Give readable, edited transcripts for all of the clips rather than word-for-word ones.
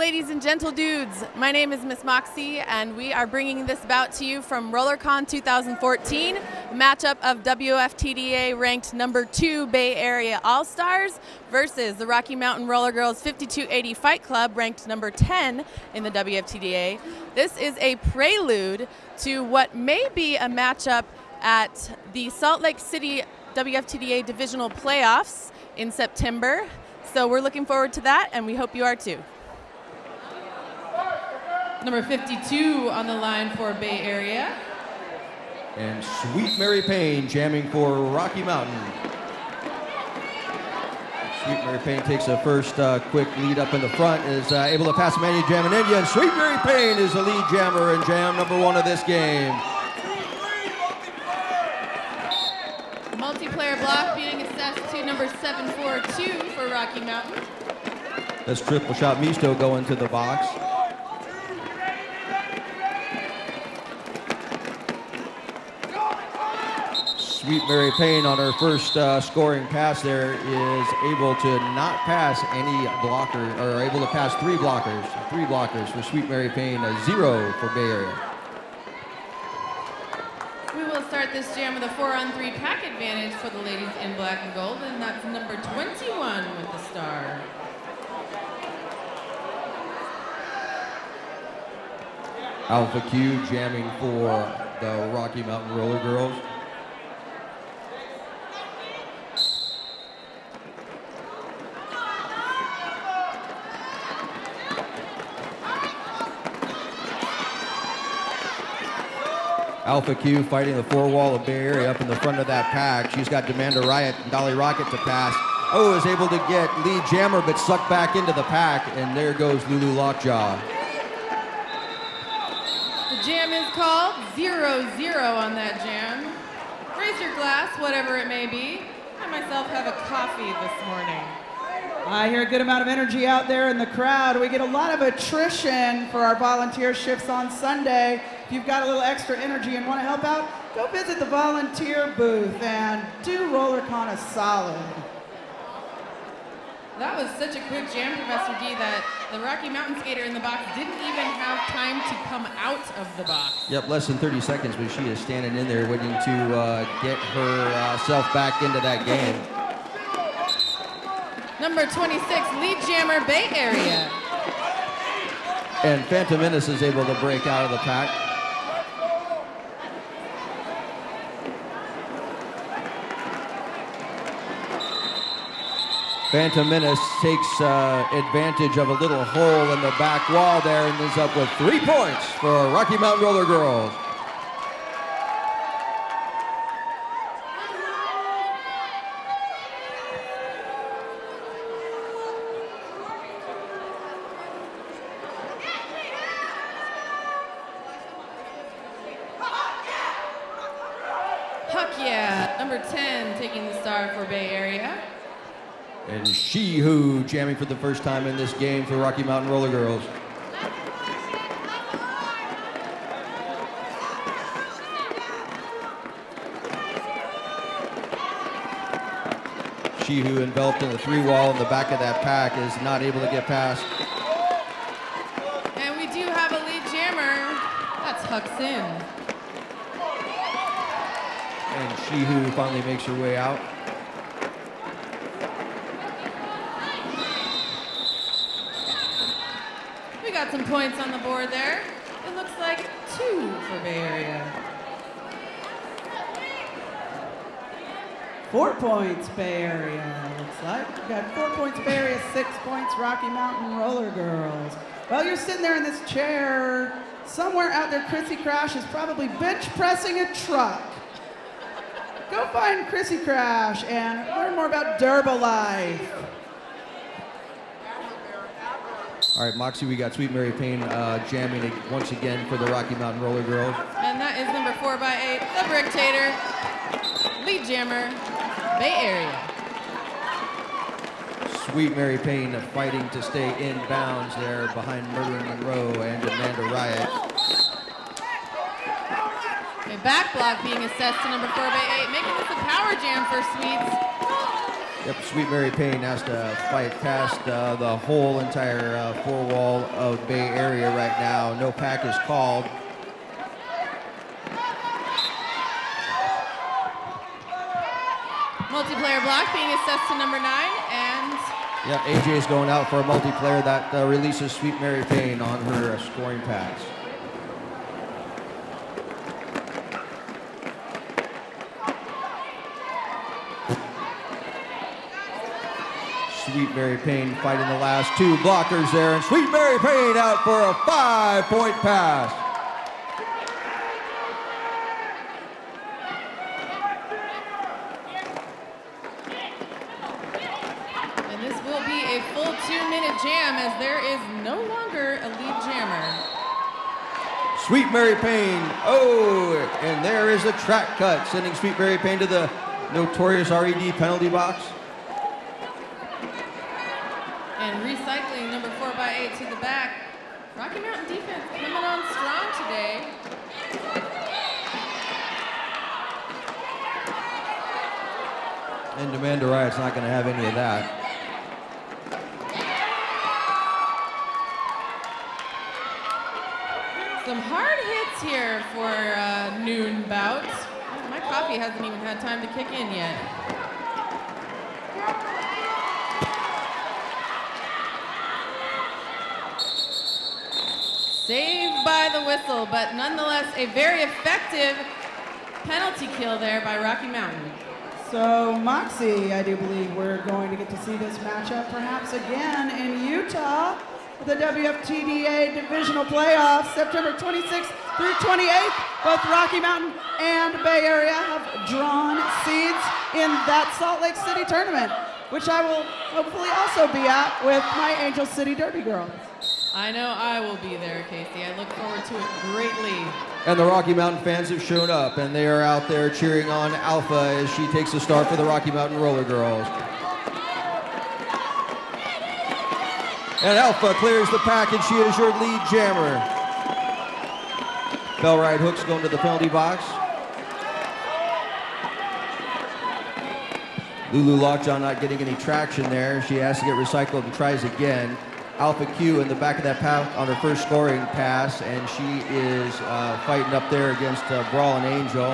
ladies and gentle dudes. My name is Miss Moxie, and we are bringing this bout to you from RollerCon 2014, a matchup of WFTDA ranked #2 Bay Area All-Stars versus the Rocky Mountain Rollergirls 5280 Fight Club, ranked #10 in the WFTDA. This is a prelude to what may be a matchup at the Salt Lake City WFTDA Divisional Playoffs in September. So we're looking forward to that, and we hope you are too. Number 52 on the line for Bay Area. And Sweet Mary Payne jamming for Rocky Mountain. Sweet Mary Payne takes a first quick lead up in the front, is able to pass Manu Jam and India, and Sweet Mary Payne is the lead jammer and jam #1 of this game. Multiplayer block being assessed to number 742 for Rocky Mountain. That's triple shot Misto going to the box. Sweet Mary Payne on her first scoring pass there is able to not pass any blocker, or able to pass three blockers for Sweet Mary Payne, a 0 for Bay Area. We will start this jam with a 4-on-3 pack advantage for the ladies in black and gold, and that's number 21 with the star. Alpha Q jamming for the Rocky Mountain Rollergirls. Alpha Q fighting the four wall of Bay Area up in the front of that pack. She's got Demanda Riot and Dolly Rocket to pass. Oh, is able to get lead jammer, but sucked back into the pack, and there goes Lulu Lockjaw. The jam is called 0-0 on that jam. Raise your glass, whatever it may be. I myself have a coffee this morning. I hear a good amount of energy out there in the crowd. We get a lot of attrition for our volunteer shifts on Sunday. If you've got a little extra energy and want to help out, go visit the volunteer booth and do RollerCon a solid. That was such a quick jam, Professor D, that the Rocky Mountain skater in the box didn't even have time to come out of the box. Yep, less than 30 seconds, but she is standing in there waiting to get herself back into that game. Number 26, lead jammer, Bay Area. And Phantom Menace is able to break out of the pack. Phantom Menace takes advantage of a little hole in the back wall there and ends up with 3 points for Rocky Mountain Rollergirls. Huck yeah, number 10 taking the star for Bay Area. And She-Who jamming for the first time in this game for Rocky Mountain Rollergirls. She-Who enveloped in the 3-wall in the back of that pack is not able to get past. And we do have a lead jammer. That's Huck Sin. And She-Who finally makes her way out. We got some points on the board there. It looks like 2 for Bay Area. 4 points, Bay Area, looks like. We got 4 points, Bay Area, 6 points, Rocky Mountain Rollergirls. Well, you're sitting there in this chair. Somewhere out there, Chrissy Crash is probably bench pressing a truck. Go find Chrissy Crash and learn more about D.erby life. All right, Moxie, we got Sweet Mary Payne jamming once again for the Rocky Mountain Rollergirls. And that is number 4x8, the Bricktator, lead jammer, Bay Area. Sweet Mary Payne fighting to stay in bounds there behind Murder Monroe and Amanda Riot. A back block being assessed to number 4x8, making this a power jam for Sweets. Yep, Sweet Mary Payne has to fight past the whole entire four wall of Bay Area right now. No pack is called. Multiplayer block being assessed to number 9, and yeah, AJ is going out for a multiplayer that releases Sweet Mary Payne on her scoring pass. Sweet Mary Payne fighting the last two blockers there, and Sweet Mary Payne out for a 5-point pass. And this will be a full 2-minute jam as there is no longer a lead jammer. Sweet Mary Payne, oh, and there is a track cut, sending Sweet Mary Payne to the notorious RED penalty box. And recycling number 4x8 to the back. Rocky Mountain defense coming on strong today. And Amanda Riot's not going to have any of that. Some hard hits here for noon bout. My coffee hasn't even had time to kick in yet. Saved by the whistle, but nonetheless a very effective penalty kill there by Rocky Mountain. So, Moxie, I do believe we're going to get to see this matchup perhaps again in Utah. The WFTDA Divisional Playoffs, September 26th through 28th. Both Rocky Mountain and Bay Area have drawn seeds in that Salt Lake City tournament, which I will hopefully also be at with my Angel City Derby girls. I know I will be there, Casey. I look forward to it greatly. And the Rocky Mountain fans have shown up, and they are out there cheering on Alpha as she takes the start for the Rocky Mountain Roller Girls. And Alpha clears the pack, and she is your lead jammer. Bell ride hooks going to the penalty box. Lulu Lockjaw not getting any traction there. She has to get recycled and tries again. Alpha Q in the back of that path on her first scoring pass, and she is fighting up there against Brawlin' Angel.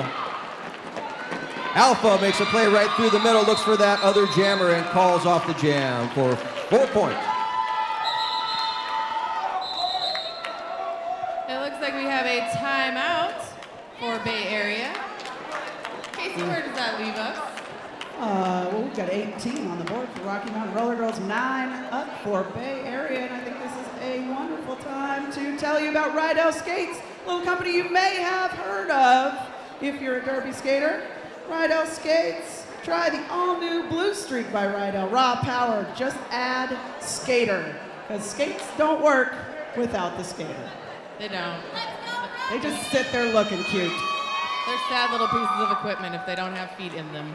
Alpha makes a play right through the middle, looks for that other jammer and calls off the jam for 4 points. It looks like we have a timeout for Bay Area. Casey, where does that leave us? Well, we've got 18 on the board for Rocky Mountain Roller Girls, 9 up for Bay Area, and I think this is a wonderful time to tell you about Rydell Skates, a little company you may have heard of if you're a Derby skater. Rydell Skates, try the all-new Blue Streak by Rydell, raw power, just add skater, because skates don't work without the skater. They don't. They just sit there looking cute. They're sad little pieces of equipment if they don't have feet in them.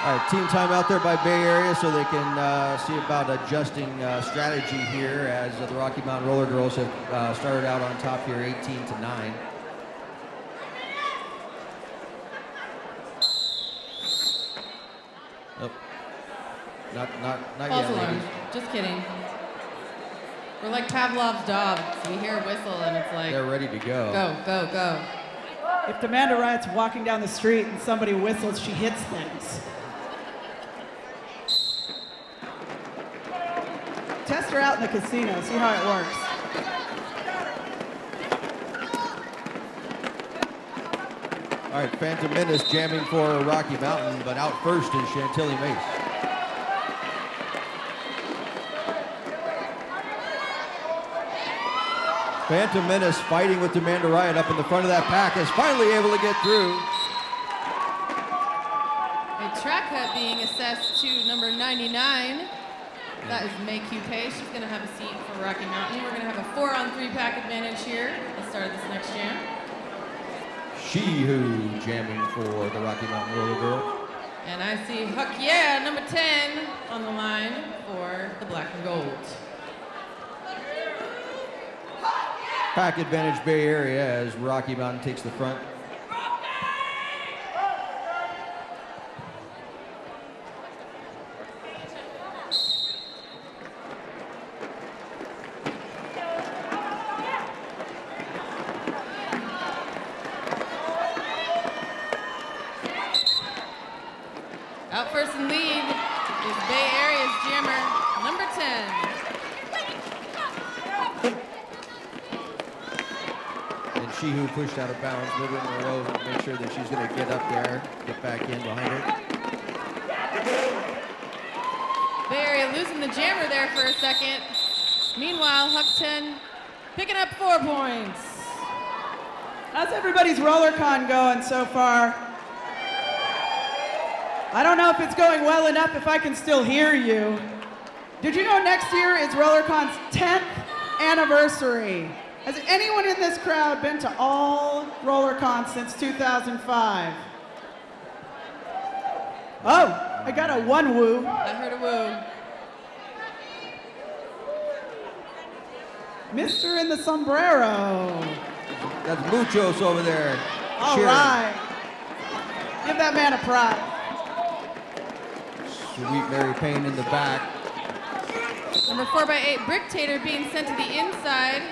All right, team time out there by Bay Area so they can see about adjusting strategy here as the Rocky Mountain Roller Girls have started out on top here 18-9. Nope. Not False yet, alarm. ladies. Just kidding. We're like Pavlov's dogs. We hear a whistle and it's like, They're ready to go. go, go, go. If Amanda Riot's walking down the street and somebody whistles, she hits things. Test her out in the casino, see how it works. All right, Phantom Menace jamming for Rocky Mountain, but out first is Chantilly Mace. Phantom Menace fighting with Amanda Riot up in the front of that pack, is finally able to get through. A track cut being assessed to number 99. That is May Coupe. She's going to have a seat for Rocky Mountain. We're going to have a 4-on-3 pack advantage here at the start of this next jam. She-Who jamming for the Rocky Mountain Roller Girl. And I see Huck Yeah, number 10 on the line for the black and gold. Pack advantage Bay Area as Rocky Mountain takes the front. Out first in lead is Bay Area's jammer, number 10. And she who pushed out of bounds, a little bit in a row, to make sure that she's going to get up there, get back in behind her. Bay Area losing the jammer there for a second. Meanwhile, Huckton picking up 4 points. How's everybody's RollerCon going so far? I don't know if it's going well enough if I can still hear you. Did you know next year is RollerCon's 10th anniversary? Has anyone in this crowd been to all RollerCon since 2005? Oh, I got a one woo. I heard a woo. Mr. in the sombrero. That's Muchos over there. All cheering. right. Give that man a prize. Sweet Mary Payne in the back. Number 4x8 Bricktator being sent to the inside,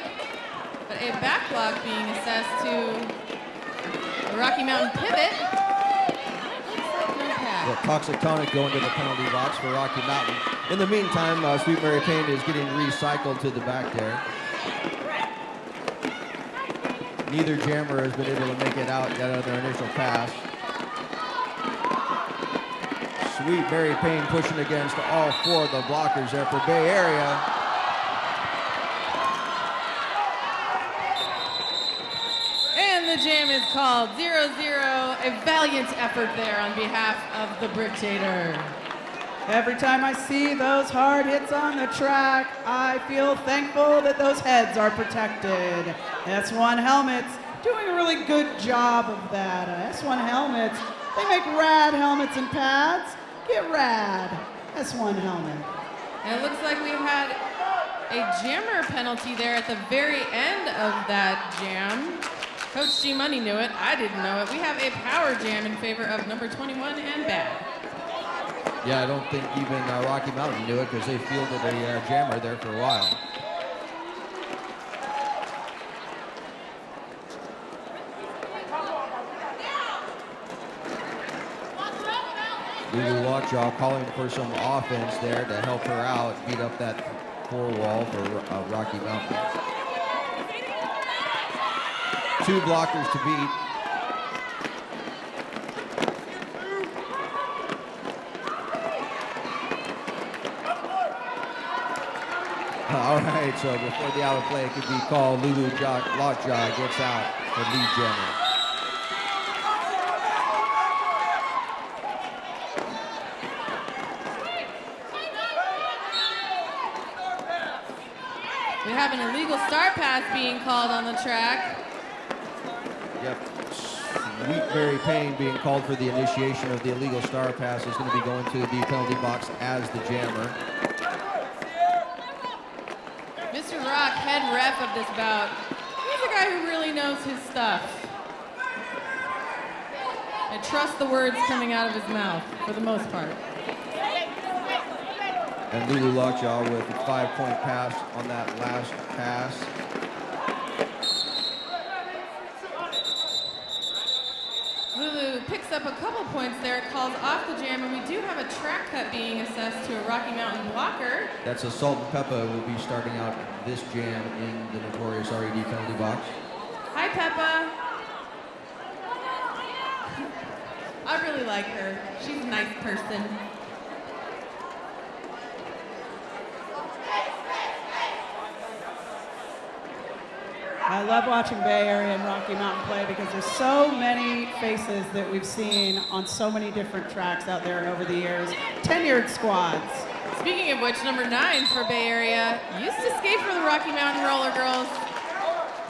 but a backlog being assessed to the Rocky Mountain pivot. Looks like no pass. The Toxic Tonic going to the penalty box for Rocky Mountain. In the meantime, Sweet Mary Payne is getting recycled to the back there. Neither jammer has been able to make it out yet of their initial pass. Sweet Mary Payne pushing against all 4 of the blockers there for Bay Area. And the jam is called 0-0. A valiant effort there on behalf of the Bricktator. Every time I see those hard hits on the track, I feel thankful that those heads are protected. S1 Helmets doing a really good job of that. S1 Helmets, they make rad helmets and pads. Get rad. S1 Helmet. And it looks like we had a jammer penalty there at the very end of that jam. Coach G Money knew it. I didn't know it. We have a power jam in favor of number 21 and bad. Yeah, I don't think even Rocky Mountain knew it because they fielded a jammer there for a while. Lulu Lockjaw calling for some offense there to help her out, beat up that 4 wall for Rocky Mountain. 2 blockers to beat. All right, so before the out of play could be called, Lulu Lockjaw gets out for lead jammer. We have an illegal star pass being called on the track. Yep. Sweet Mary Payne being called for the initiation of the illegal star pass is going to be going to the penalty box as the jammer. Mr. Rock, head ref of this bout. He's a guy who really knows his stuff. I trust the words coming out of his mouth for the most part. And Lulu Lockjaw with a 5-point pass on that last pass. Lulu picks up a couple points there, calls off the jam, and we do have a track cut being assessed to a Rocky Mountain blocker. That's a Salt and Peppa will be starting out this jam in the notorious RED penalty box. Hi, Peppa. I really like her. She's a nice person. I love watching Bay Area and Rocky Mountain play because there's so many faces that we've seen on so many different tracks out there over the years. Tenured squads. Speaking of which, number 9 for Bay Area used to skate for the Rocky Mountain Rollergirls,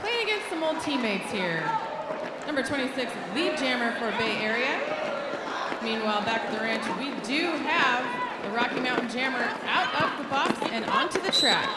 playing against some old teammates here. Number 26, lead jammer for Bay Area. Meanwhile, back at the ranch, we do have the Rocky Mountain jammer out of the box and onto the track.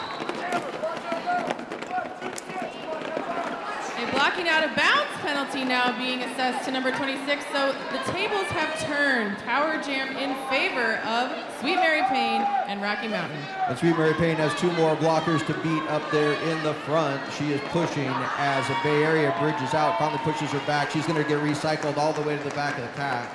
blocking out of bounds penalty now being assessed to number 26. So the tables have turned. Tower Jam in favor of Sweet Mary Payne and Rocky Mountain. And Sweet Mary Payne has 2 more blockers to beat up there in the front. She is pushing as the Bay Area bridges out, finally pushes her back. She's going to get recycled all the way to the back of the pack.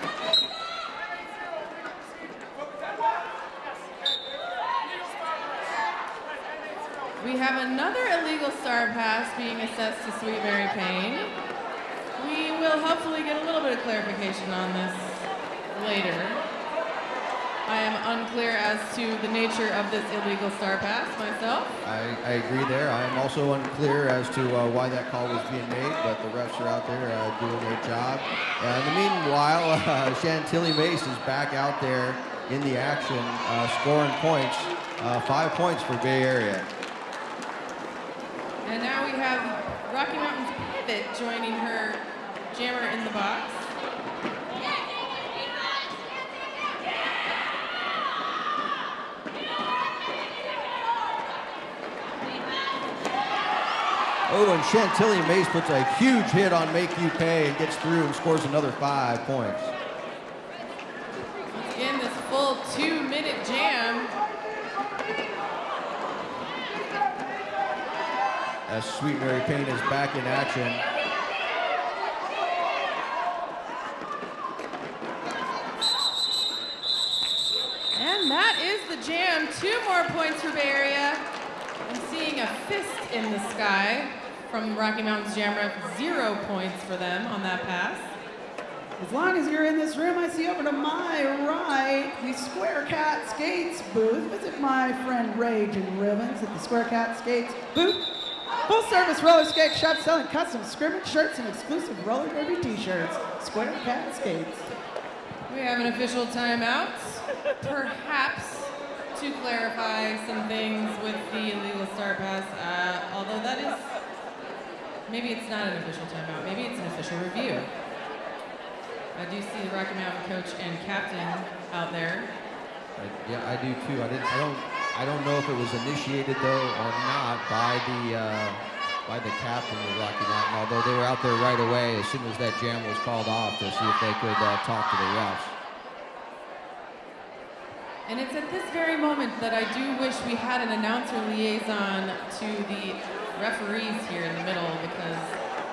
We have another illegal star pass being assessed to Sweet Mary Payne. We will hopefully get a little bit of clarification on this later. I am unclear as to the nature of this illegal star pass myself. I agree there. I am also unclear as to why that call was being made, but the refs are out there doing their job. In the meanwhile, Chantilly Mace is back out there in the action, scoring points. 5 points for Bay Area. And now we have Rocky Mountain's Pivot joining her jammer in the box. Oh, and Chantilly Mace puts a huge hit on Make You Pay and gets through and scores another 5 points. Once again, this full 2-minute jam. As Sweet Mary Payne is back in action. And that is the jam. 2 more points for Bay Area. I'm seeing a fist in the sky from Rocky Mountain's jammer. 0 points for them on that pass. As long as you're in this room, I see over to my right the Square Cat Skates booth. Visit my friend Rage and Ribbons at the Square Cat Skates booth. Full-service roller skate shop selling custom scrimmage shirts and exclusive roller derby t-shirts. Square Cat Skates. We have an official timeout. Perhaps to clarify some things with the illegal star pass, although that is, maybe it's not an official timeout, maybe it's an official review. I do see the Rocky Mountain coach and captain out there. Yeah, I do too. I don't know if it was initiated though or not by the captain of Rocky Mountain. Although they were out there right away as soon as that jam was called off to see if they could talk to the refs. And it's at this very moment that I do wish we had an announcer liaison to the referees here in the middle, because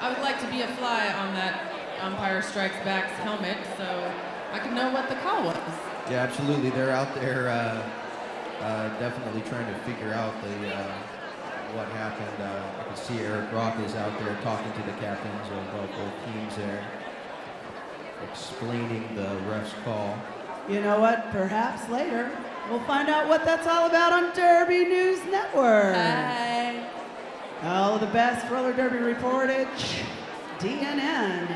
I would like to be a fly on that umpire strikes back's helmet so I could know what the call was. Yeah, absolutely. They're out there definitely trying to figure out what happened. I can see Eric Rock is out there talking to the captains of both teams there, explaining the ref's call. You know what? Perhaps later we'll find out what that's all about on Derby News Network. Hi. All of the best roller derby reportage, DNN.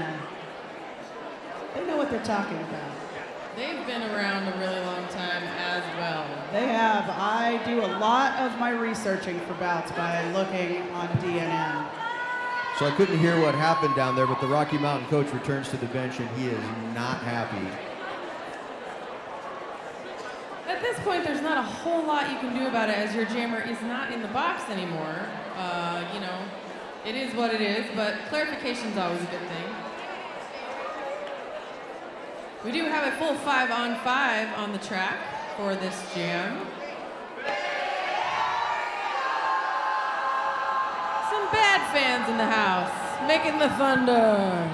They know what they're talking about. They've been around a really long time as well. They have. I do a lot of my researching for bouts by looking on DNN. So I couldn't hear what happened down there, but the Rocky Mountain coach returns to the bench and he is not happy. At this point, there's not a whole lot you can do about it as your jammer is not in the box anymore. You know, it is what it is, but clarification's always a good thing. We do have a full 5-on-5 on the track for this jam. Some bad fans in the house, making the thunder.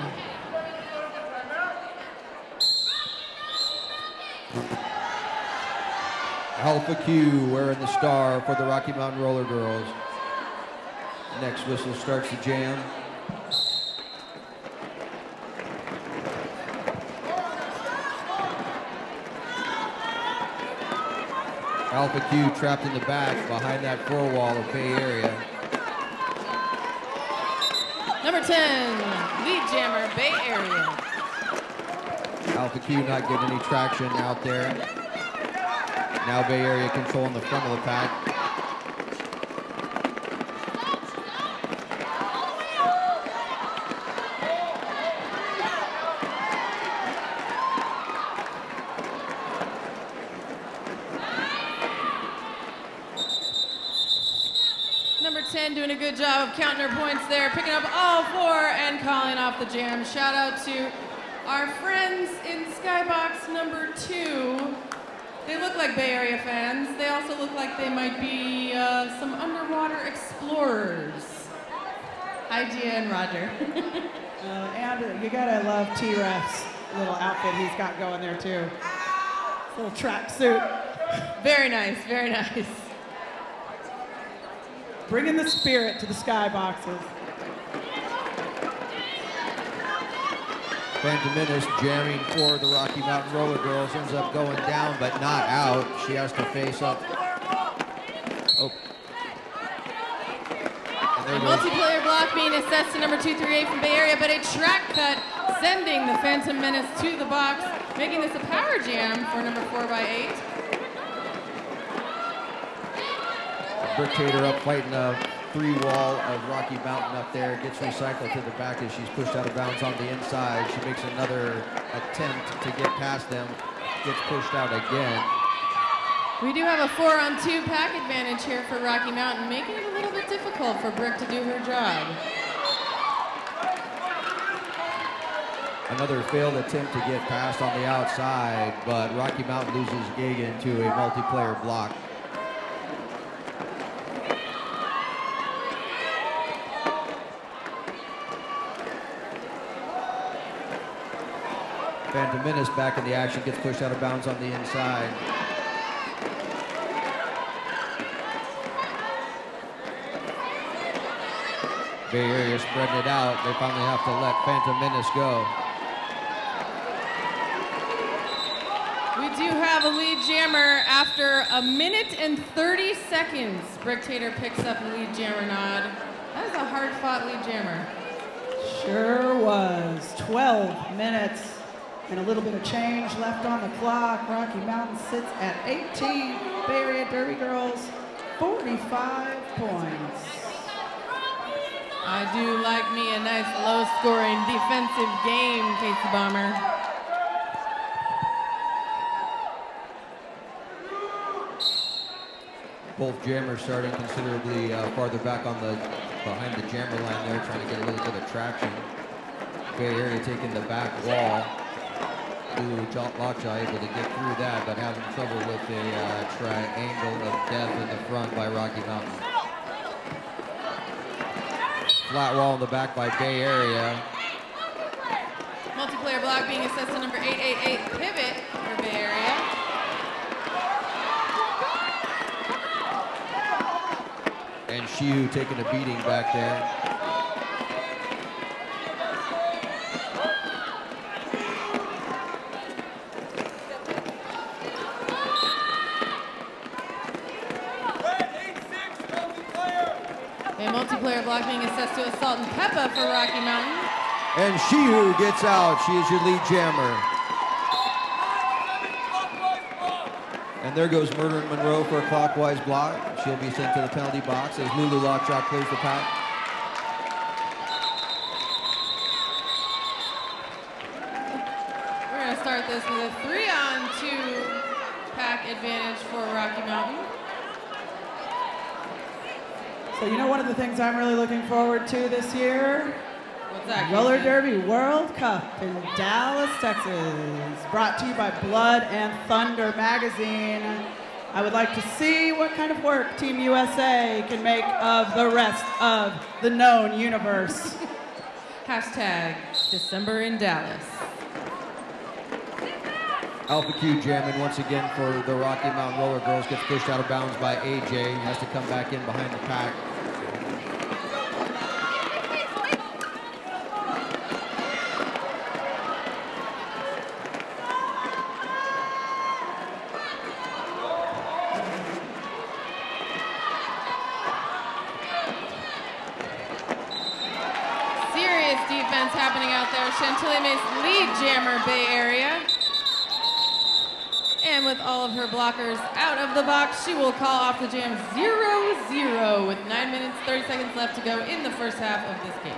Alpha Q wearing the star for the Rocky Mountain Rollergirls. Next whistle starts the jam. Alpha Q trapped in the back behind that 4-wall of Bay Area. Number 10, lead jammer, Bay Area. Alpha Q not getting any traction out there. Now Bay Area controlling the front of the pack. Number 10, Jen doing a good job of counting her points there, picking up all 4 and calling off the jam. Shout out to our friends in Skybox number 2. They look like Bay Area fans. They also look like they might be some underwater explorers. Hi, Gia and Roger. And you gotta love T-Ref's little outfit he's got going there too. Little track suit. Very nice, very nice. Bringing the spirit to the skyboxes. Phantom Menace jamming for the Rocky Mountain Rollergirls, ends up going down but not out. She has to face up. Oh. A multiplayer block being assessed to number 238 from Bay Area, but a track cut sending the Phantom Menace to the box, making this a power jam for number 4x8. Brictator up fighting a 3-wall of Rocky Mountain up there, gets recycled to the back as she's pushed out of bounds on the inside. She makes another attempt to get past them, gets pushed out again. We do have a 4-on-2 pack advantage here for Rocky Mountain, making it a little bit difficult for Brick to do her job. Another failed attempt to get past on the outside, but Rocky Mountain loses Gagan to a multiplayer block. Phantom Menace back in the action, gets pushed out of bounds on the inside. Bay Area spreading it out. They finally have to let Phantom Menace go. We do have a lead jammer after 1 minute and 30 seconds. Brictator picks up a lead jammer nod. That is a hard-fought lead jammer. Sure was. 12 minutes and a little bit of change left on the clock. Rocky Mountain sits at 18. Bay Area Derby Girls, 45 points. I do like me a nice low-scoring defensive game, Casey Bomber. Both jammers starting considerably farther back on behind the jammer line there, trying to get a little bit of traction. Bay Area taking the back wall. Lulu Lockjaw able to get through that, but having trouble with a triangle of death in the front by Rocky Mountain. Flat wall in the back by Bay Area. Multiplayer block being assessed to number 888 pivot for Bay Area. And Shiu taking a beating back there. A multiplayer block being assessed to Assault and Peppa for Rocky Mountain. And Shiu gets out. She is your lead jammer. And there goes Murder in Monroe for a clockwise block. She'll be sent to the penalty box as Lulu Lockjaw clears the pack. We're going to start this with a 3-on-2 pack advantage for Rocky Mountain. So you know one of the things I'm really looking forward to this year? What's that? Roller Derby World Cup in Dallas, Texas. Brought to you by Blood and Thunder magazine. I would like to see what kind of work Team USA can make of the rest of the known universe. Hashtag December in Dallas. Alpha Q jamming once again for the Rocky Mountain Rollergirls, gets pushed out of bounds by AJ, has to come back in behind the pack. Serious defense happening out there. Chantilly Mace lead jammer Bay Area. And with all of her blockers out of the box, she will call off the jam 0-0 with 9 minutes, 30 seconds left to go in the first half of this game.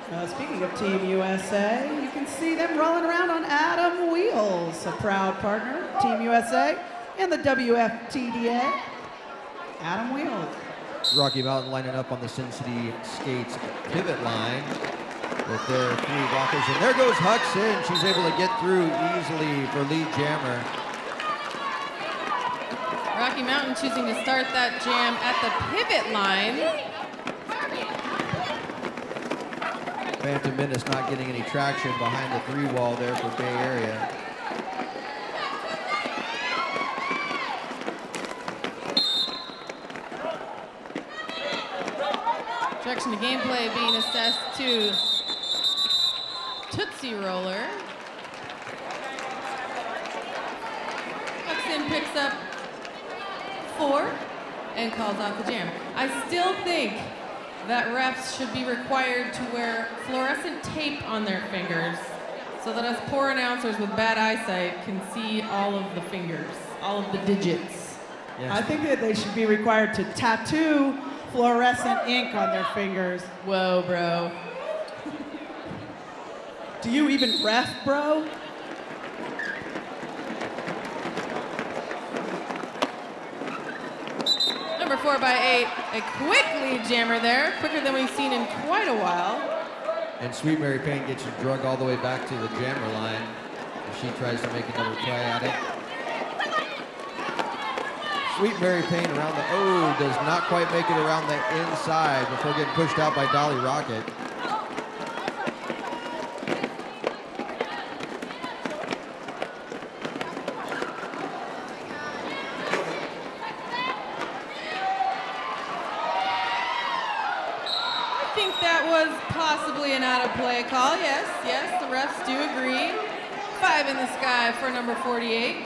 Speaking of Team USA, you can see them rolling around on Adam Wheels, a proud partner, Team USA, and the WFTDA. Adam Wheels. Rocky Mountain lining up on the Sin City Skates pivot line with their 3 walkers. And there goes Hux in. She's able to get through easily for lead jammer. Rocky Mountain choosing to start that jam at the pivot line. Phantom Menace not getting any traction behind the 3 wall there for Bay Area. Direction to gameplay being assessed to Tootsie Roller. Huxon picks up 4 and calls off the jam. I still think that refs should be required to wear fluorescent tape on their fingers so that us poor announcers with bad eyesight can see all of the fingers, all of the digits. Yes. I think that they should be required to tattoo fluorescent ink on their fingers. Whoa, bro. Do you even ref, bro? Number 4x8, a quick lead jammer there, quicker than we've seen in quite a while. And Sweet Mary Payne gets drug all the way back to the jammer line. She tries to make another try at it. Sweet Mary Payne around the, does not quite make it around the inside before getting pushed out by Dolly Rocket. I think that was possibly an out-of-play call. Yes, the refs do agree. 5 in the sky for number 48.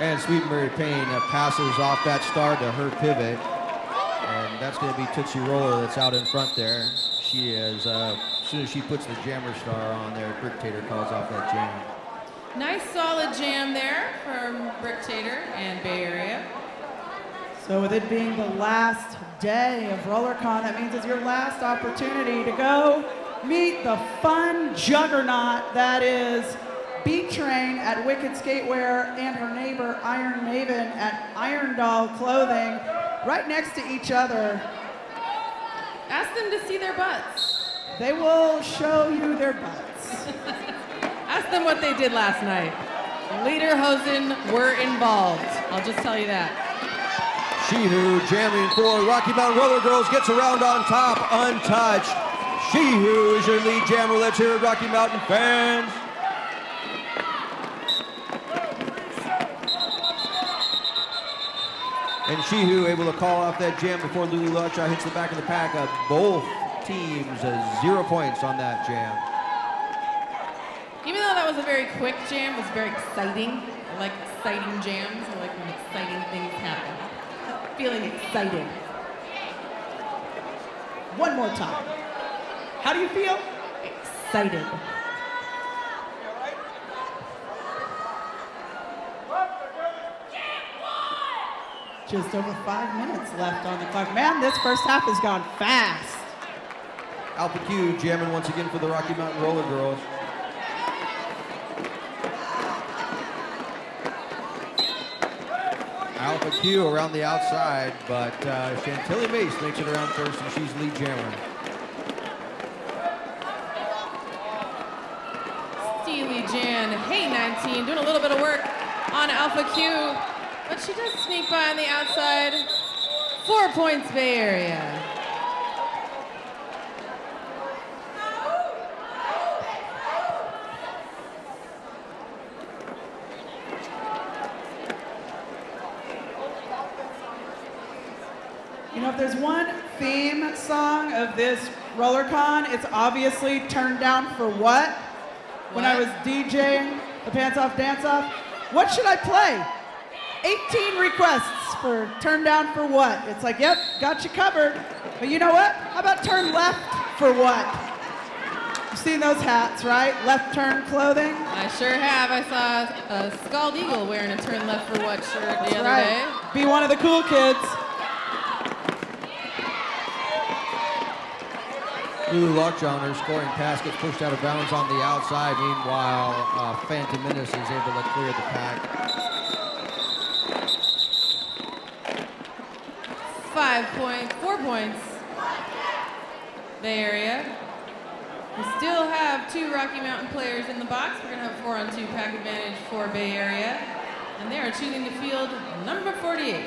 And Sweet Mary Payne passes off that star to her pivot. And that's going to be Tootsie Roller that's out in front there. She is, as soon as she puts the jammer star on there, Brick Tater calls off that jam. Nice solid jam there from Brick Tater and Bay Area. So with it being the last day of RollerCon, that means it's your last opportunity to go meet the fun juggernaut that is B-Train at Wicked Skatewear and her neighbor Iron Maven at Iron Doll Clothing, right next to each other. Ask them to see their butts. They will show you their butts. Ask them what they did last night. Lederhosen were involved. I'll just tell you that. Shehu jamming for Rocky Mountain Rollergirls, gets around on top, untouched. Shehu is your lead jammer. Let's hear it, Rocky Mountain fans. And Shehu able to call off that jam before Lulu Luckshaw hits the back of the pack. Both teams 0 points on that jam. Even though that was a very quick jam, it was very exciting. I like exciting jams. I like when exciting things happen. Feeling excited. One more time. How do you feel? Excited. Just over 5 minutes left on the clock. Man, this first half has gone fast. Alpha Q jamming once again for the Rocky Mountain Rollergirls. Alpha Q around the outside, but Chantilly Mace makes it around first, and she's lead jammer. Steely Jan, hey 19, doing a little bit of work on Alpha Q, but she does sneak by on the outside. 4 points, Bay Area. You know, if there's one theme song of this RollerCon, it's obviously Turned Down for What? When I was DJing the Pants Off Dance Off. What should I play? 18 requests for Turned Down for What? It's like, yep, got you covered. But you know what? How about Turn Left for What? You've seen those hats, right? Left Turn clothing. I sure have. I saw a Scald Eagle wearing a Turn Left for What shirt the other day. Be one of the cool kids. Lulu Lockjaw on her scoring pass gets pushed out of bounds on the outside. Meanwhile, Phantom Menace is able to clear the pack. 4 points. Bay Area. We still have 2 Rocky Mountain players in the box. We're going to have 4-on-2 pack advantage for Bay Area. And they are choosing to field number 48.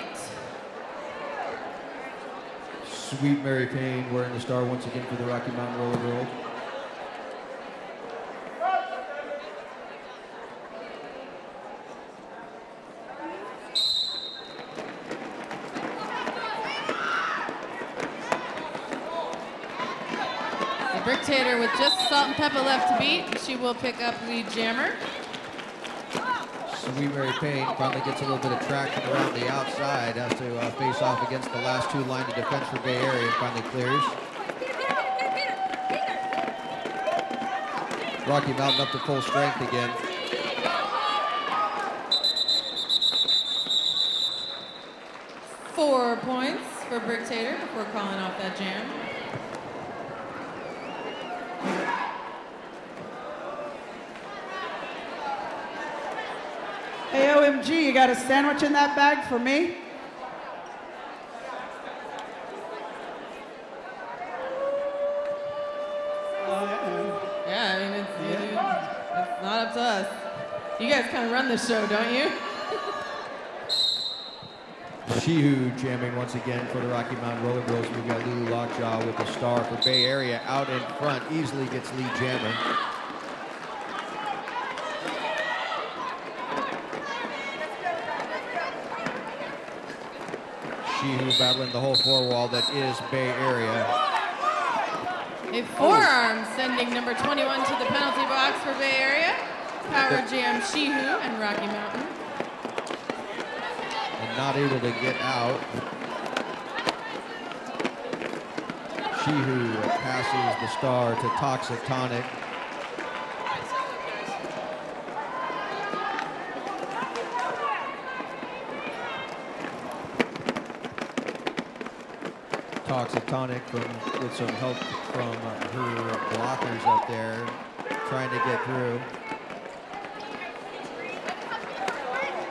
Sweet Mary Payne wearing the star once again for the Rocky Mountain Rollergirls. The Bricktator with just salt and pepper left to beat. She will pick up lead jammer. Sweet Mary Payne finally gets a little bit of traction around the outside, has to face off against the last 2 lines of defense for Bay Area and finally clears. Rocky Mountain up to full strength again. Four points for Bricktator before calling off that jam. Hey, OMG, you got a sandwich in that bag for me? Yeah, I mean, it's not up to us. You guys kind of run the show, don't you? Shihu jamming once again for the Rocky Mountain Rollergirls. We've got Lulu Lockjaw with the star for Bay Area out in front, easily gets lead jammer. Shihu battling the whole 4 wall that is Bay Area. A forearm sending number 21 to the penalty box for Bay Area. Power jam Shihu and Rocky Mountain. And not able to get out. Shihu passes the star to Toxic Tonic. Toxic Tonic with some help from her blockers up there, trying to get through.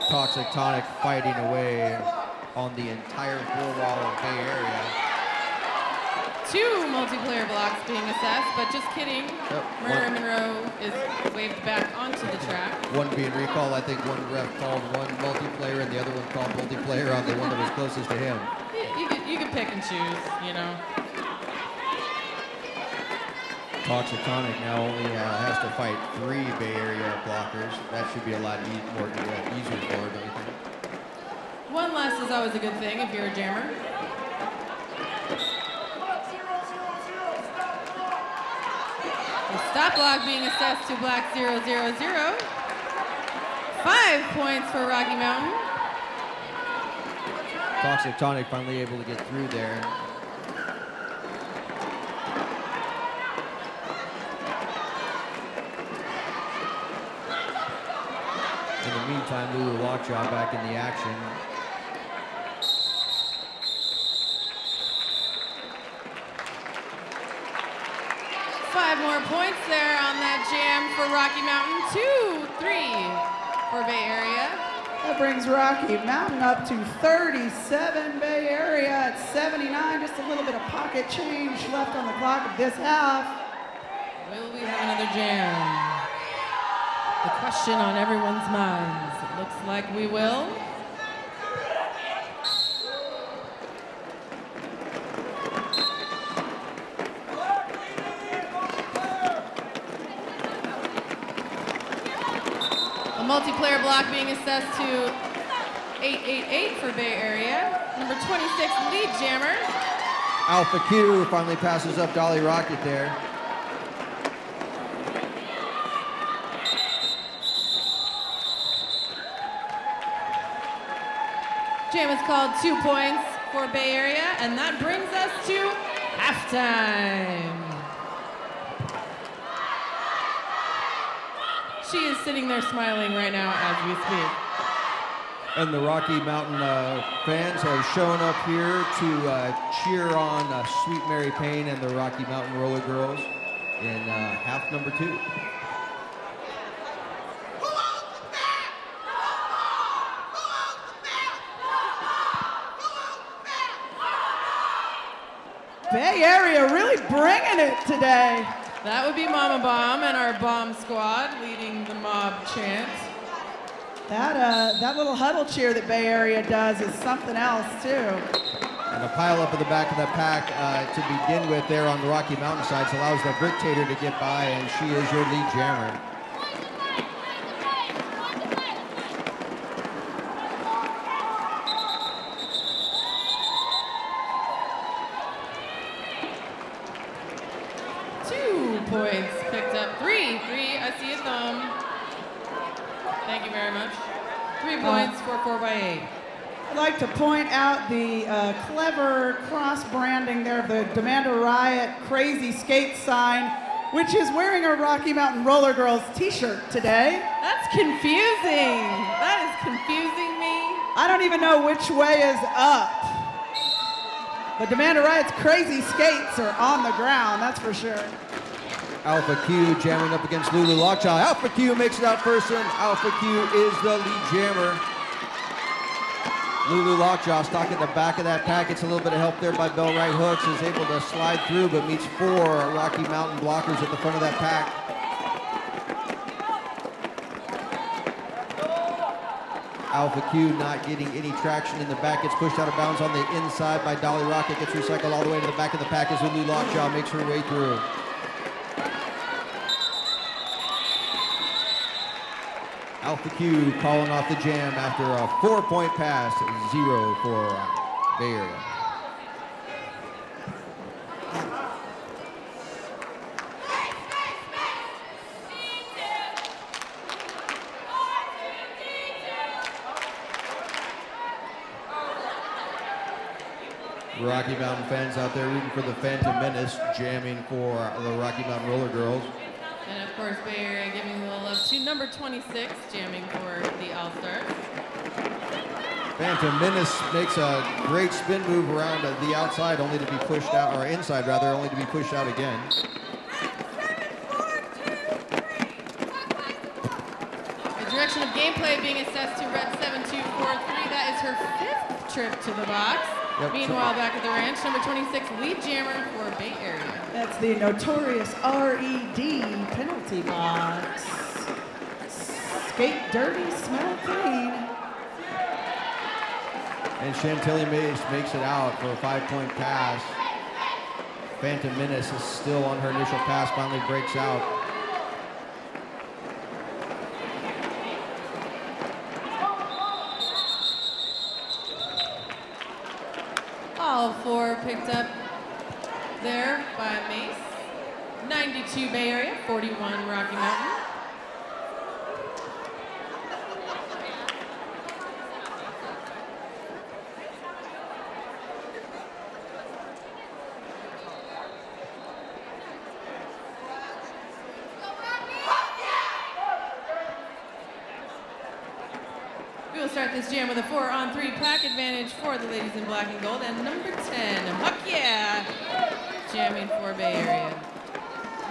Toxic Tonic fighting away on the entire 4 wall of Bay Area. 2 multiplayer blocks being assessed, but just kidding. Murder Monroe is waved back onto the track. One being recalled. I think one ref called one multiplayer and the other one called multiplayer on the one that was closest to him. You can pick and choose, you know. Toxic Tonic now only has to fight 3 Bay Area blockers. That should be a lot easier for her, don't you think? 1 less is always a good thing if you're a jammer. The stop block being assessed to black 000. 5 points for Rocky Mountain. Toxic Tonic finally able to get through there. In the meantime, Lulu Lockjaw back in the action. Five more points there on that jam for Rocky Mountain. 2-3 for Bay Area. That brings Rocky Mountain up to 37, Bay Area at 79. Just a little bit of pocket change left on the clock of this half. Will we have another jam? The question on everyone's minds. It looks like we will. A multiplayer block being assessed to 888 for Bay Area. Number 26, lead jammer. Alpha Q finally passes up Dolly Rocket there. Jam is called 2 points for Bay Area, and that brings us to halftime. She is sitting there smiling right now as we speak. And the Rocky Mountain fans have shown up here to cheer on Sweet Mary Payne and the Rocky Mountain Roller Girls in half number 2. Bay Area really bringing it today. That would be Mama Bomb and our Bomb Squad leading the mob chant. That little huddle cheer that Bay Area does is something else too. And a pile up at the back of the pack to begin with there on the Rocky Mountain sides allows the Bricktator to get by, and she is your lead jammer. Points picked up. Three, I see a thumb. Thank you very much. 3 points for 4x8. I'd like to point out the clever cross-branding there of the Demand a Riot Crazy Skate sign, which is wearing a Rocky Mountain Roller Girls t-shirt today. That's confusing. That is confusing me. I don't even know which way is up. But Demand a Riot's Crazy Skates are on the ground, that's for sure. Alpha Q jamming up against Lulu Lockjaw. Alpha Q makes it out first, and Alpha Q is the lead jammer. Lulu Lockjaw stuck at the back of that pack. Gets a little bit of help there by Bell Right Hooks. Is able to slide through, but meets 4 Rocky Mountain blockers at the front of that pack. Alpha Q not getting any traction in the back. Gets pushed out of bounds on the inside by Dolly Rocket. Gets recycled all the way to the back of the pack as Lulu Lockjaw makes her way through. Alpha Q calling off the jam after a 4-point pass, 0 for Bay Area. Rocky Mountain fans out there rooting for the Phantom Menace, jamming for the Rocky Mountain Roller Girls. And of course, Bay Area giving a little love to number 26, jamming for the All-Stars. Phantom Menace makes a great spin move around the outside, only to be pushed out, or inside rather, only to be pushed out again. The direction of gameplay being assessed to Red 7243. That is her 5th trip to the box. Yep. Meanwhile, back at the ranch, number 26, lead jammer for Bay Area. That's the notorious RED penalty box. Skate dirty, smell clean. And Chantilly Mace makes it out for a 5-point pass. Phantom Menace is still on her initial pass, finally breaks out. All 4 picked up there by Mace. 92 Bay Area, 41 Rocky Mountain. We will start this jam with a 4-on-3 pack advantage for the ladies in black and gold. And number 10, Huck Yeah, jamming for Bay Area.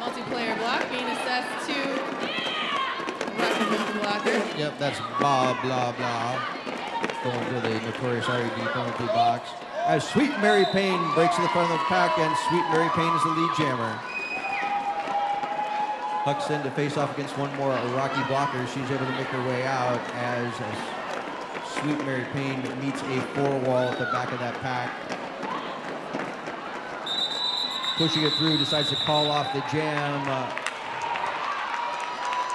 Multiplayer block being assessed to Rocky Mountain blocker. Yep, that's blah, blah, blah. Going to the notorious RED penalty box. As Sweet Mary Payne breaks to the front of the pack, and Sweet Mary Payne is the lead jammer. Huck's in to face off against one more Rocky blocker. She's able to make her way out as Sweet Mary Payne meets a 4-wall at the back of that pack. Pushing it through, decides to call off the jam.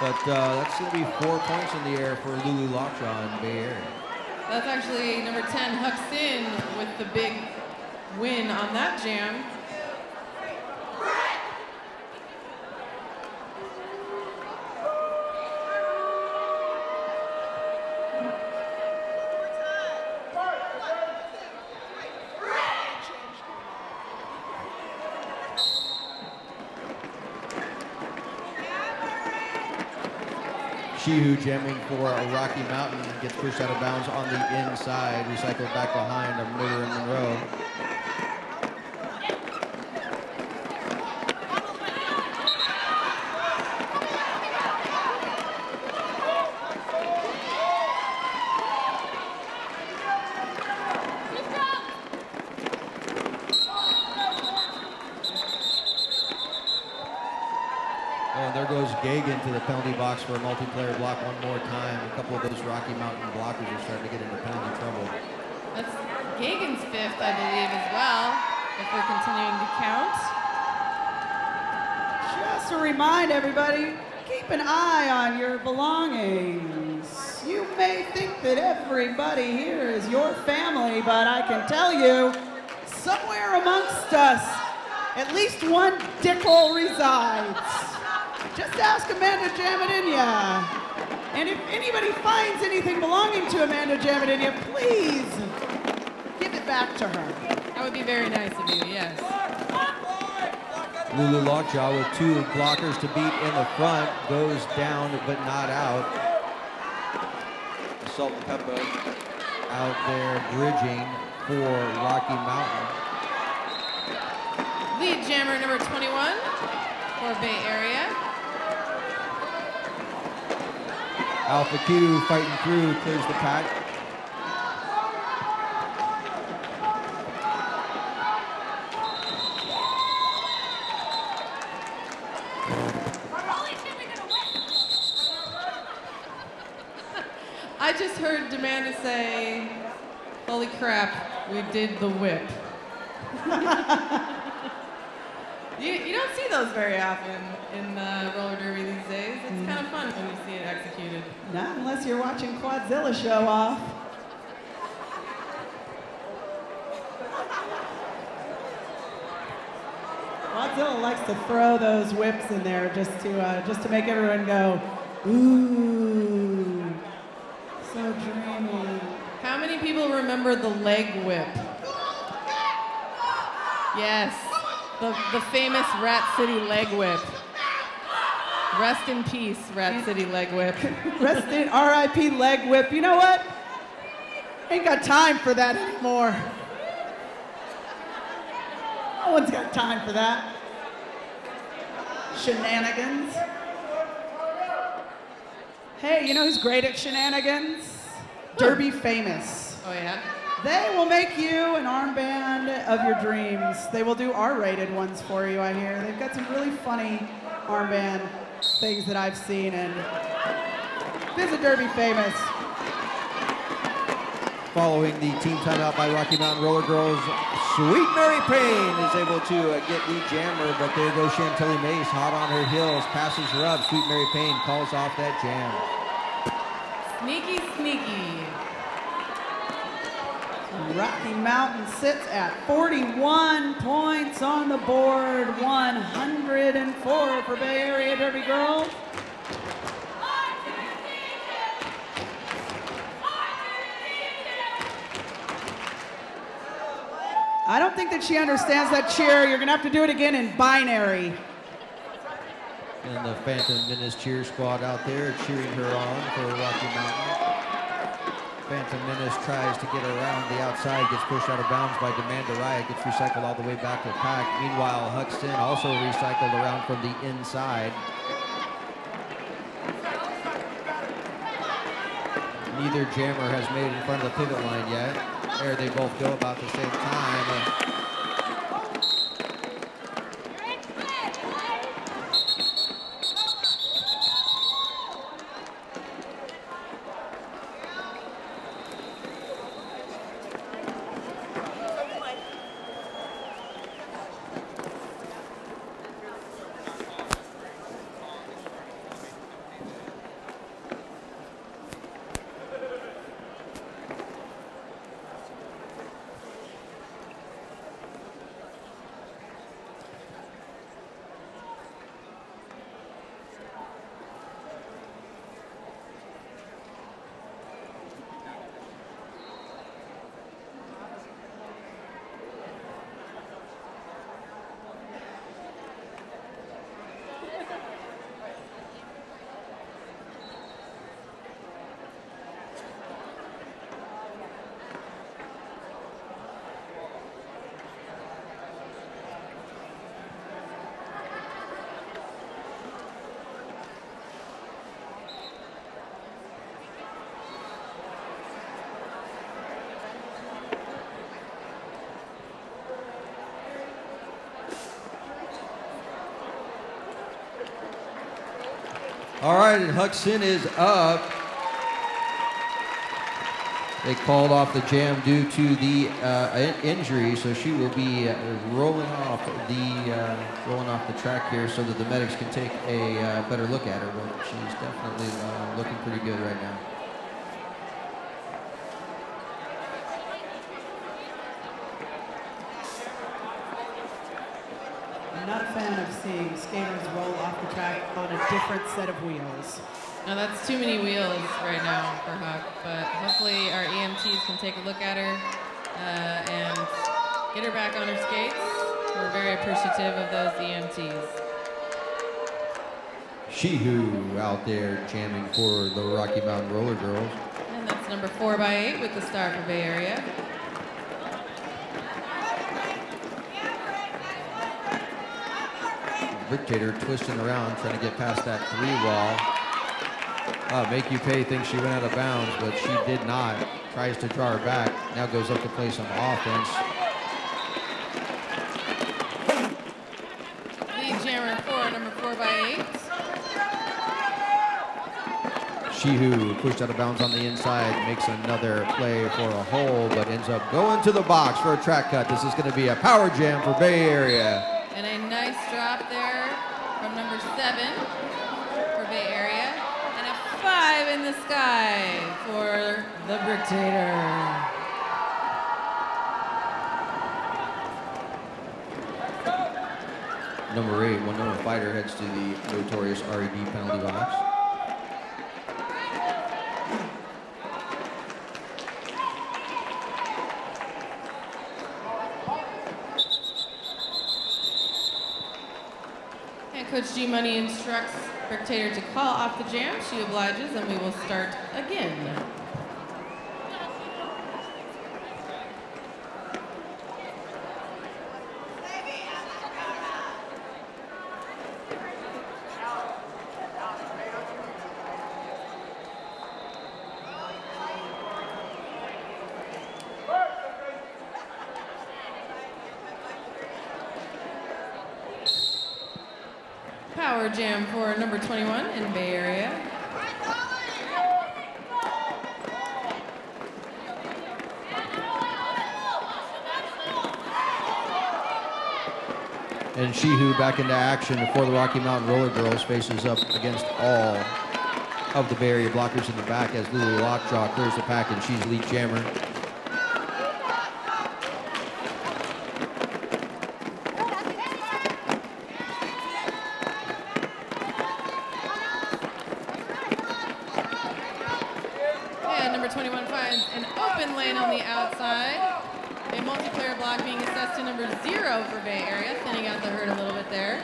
But that's going to be 4 points in the air for Lulu Lockjaw in Bay Area. That's actually number 10, Huck's in with the big win on that jam. Shihu jamming for Rocky Mountain gets pushed out of bounds on the inside, recycled back behind a Murder and Monroe. And there goes Gagan to the penalty box for a multiplayer block one more time. A couple of those Rocky Mountain blockers are starting to get into penalty trouble. That's Gagan's fifth, I believe, as well, if we're continuing to count. Just to remind everybody, keep an eye on your belongings. You may think that everybody here is your family, but I can tell you, somewhere amongst us, at least one dickhole resides. Just ask Amanda Jamadinya. And if anybody finds anything belonging to Amanda Jamadinya, please give it back to her. That would be very nice of you, yes. Lulu Lockjaw with two blockers to beat in the front, goes down but not out. Salt and Pepper out there bridging for Rocky Mountain. Lead jammer number 21 for Bay Area. Alpha Q fighting through, clears the pack. I just heard Demanda say, holy crap, we did the whip. You don't see those very often in roller derby these days. It's kind of fun when you see it executed. Not unless you're watching Quadzilla show off. Quadzilla likes to throw those whips in there just to make everyone go, ooh, so dreamy. How many people remember the leg whip? Yes, the famous Rat City leg whip. Rest in peace, Rat City leg whip. Rest in R.I.P. leg whip. You know what? Ain't got time for that anymore. No one's got time for that. Shenanigans. Hey, you know who's great at shenanigans? Derby famous. Oh yeah? They will make you an armband of your dreams. They will do R-rated ones for you, I hear. They've got some really funny armband things that I've seen, and visit Derby famous. Following the team timeout by Rocky Mountain Rollergirls, Sweet Mary Payne is able to get the jammer, but there goes Chantilly Mace, hot on her heels, passes her up. Sweet Mary Payne calls off that jam. Sneaky, sneaky. Rocky Mountain sits at 41 points on the board, 104 for Bay Area Derby girls. I don't think that she understands that cheer. You're gonna have to do it again in binary. And the Phantom Menace cheer squad out there cheering her on for Rocky Mountain. Phantom Menace tries to get around the outside, gets pushed out of bounds by Demanda Riot, gets recycled all the way back to the pack. Meanwhile, Huxton also recycled around from the inside. Neither jammer has made it in front of the pivot line yet. There they both go about the same time. All right, and Huxon is up. They called off the jam due to the injury, so she will be rolling off the track here, so that the medics can take a better look at her. But she's definitely looking pretty good right now. I'm not a fan of seeing skaters roll off the track on a different set of wheels. No, that's too many wheels right now for Huck, but hopefully our EMTs can take a look at her and get her back on her skates. We're very appreciative of those EMTs. Shihu out there jamming for the Rocky Mountain Rollergirls. And that's number 4x8 with the star for Bay Area. Dictator twisting around, trying to get past that 3-wall. Make You Pay thinks she went out of bounds, but she did not. Tries to draw her back. Now goes up to play some offense. Lead jammer for number 4x8. Shihu pushed out of bounds on the inside, makes another play for a hole, but ends up going to the box for a track cut. This is going to be a power jam for Bay Area. And a nice drop there from number 7 for Bay Area. And a 5 in the sky for the Dictator. Number 8, one known fighter, heads to the notorious RED penalty box. Coach G Money instructs Dictator to call off the jam. She obliges, and we will start again. Power jam for number 21 in Bay Area. And Shihu back into action before the Rocky Mountain Rollergirls faces up against all of the Bay Area blockers in the back as Lulu Lockjaw clears the pack, and she's lead jammer. For Bay Area, thinning out the herd a little bit there.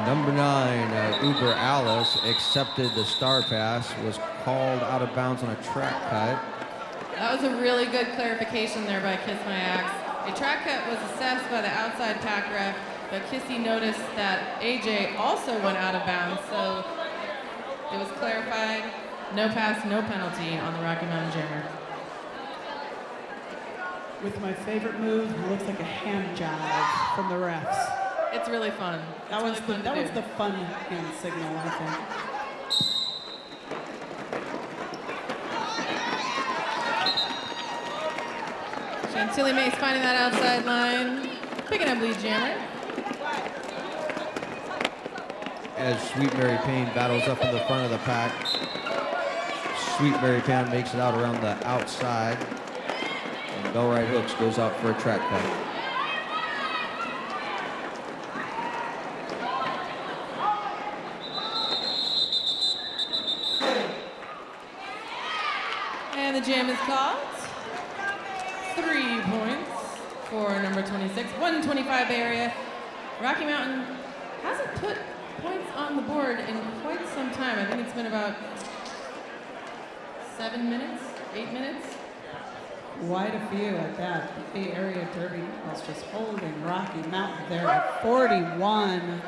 Number 9, Uber Alice, accepted the star pass, was called out of bounds on a track cut. That was a really good clarification there by Kiss My Axe. A track cut was assessed by the outside pack ref, but Kissy noticed that AJ also went out of bounds, so it was clarified. No pass, no penalty on the Rocky Mountain Jammer. With my favorite move, it looks like a hand jive from the refs. It's really fun. That was the fun hand signal, I think. Chantilly Mace finding that outside line, picking up lead jammer. As Sweet Mary Payne battles up in the front of the pack. Sweet Mary Payne makes it out around the outside. And Bell Right Hooks goes out for a track cut. And the jam is called. 3 points for number 26. 125 Bay Area. Rocky Mountain hasn't put points on the board in quite some time. I think it's been about 7 minutes, 8 minutes. Quite a few at that. The A.rea Derby was just holding Rocky Mountain there at 41.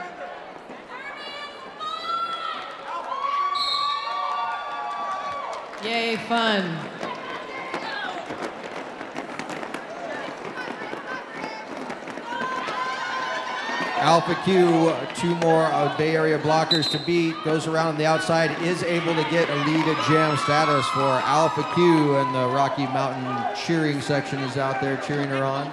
Yay, fun. Alpha Q, 2 more Bay Area blockers to beat, goes around on the outside, is able to get a lead at jam status for Alpha Q, and the Rocky Mountain cheering section is out there cheering her on.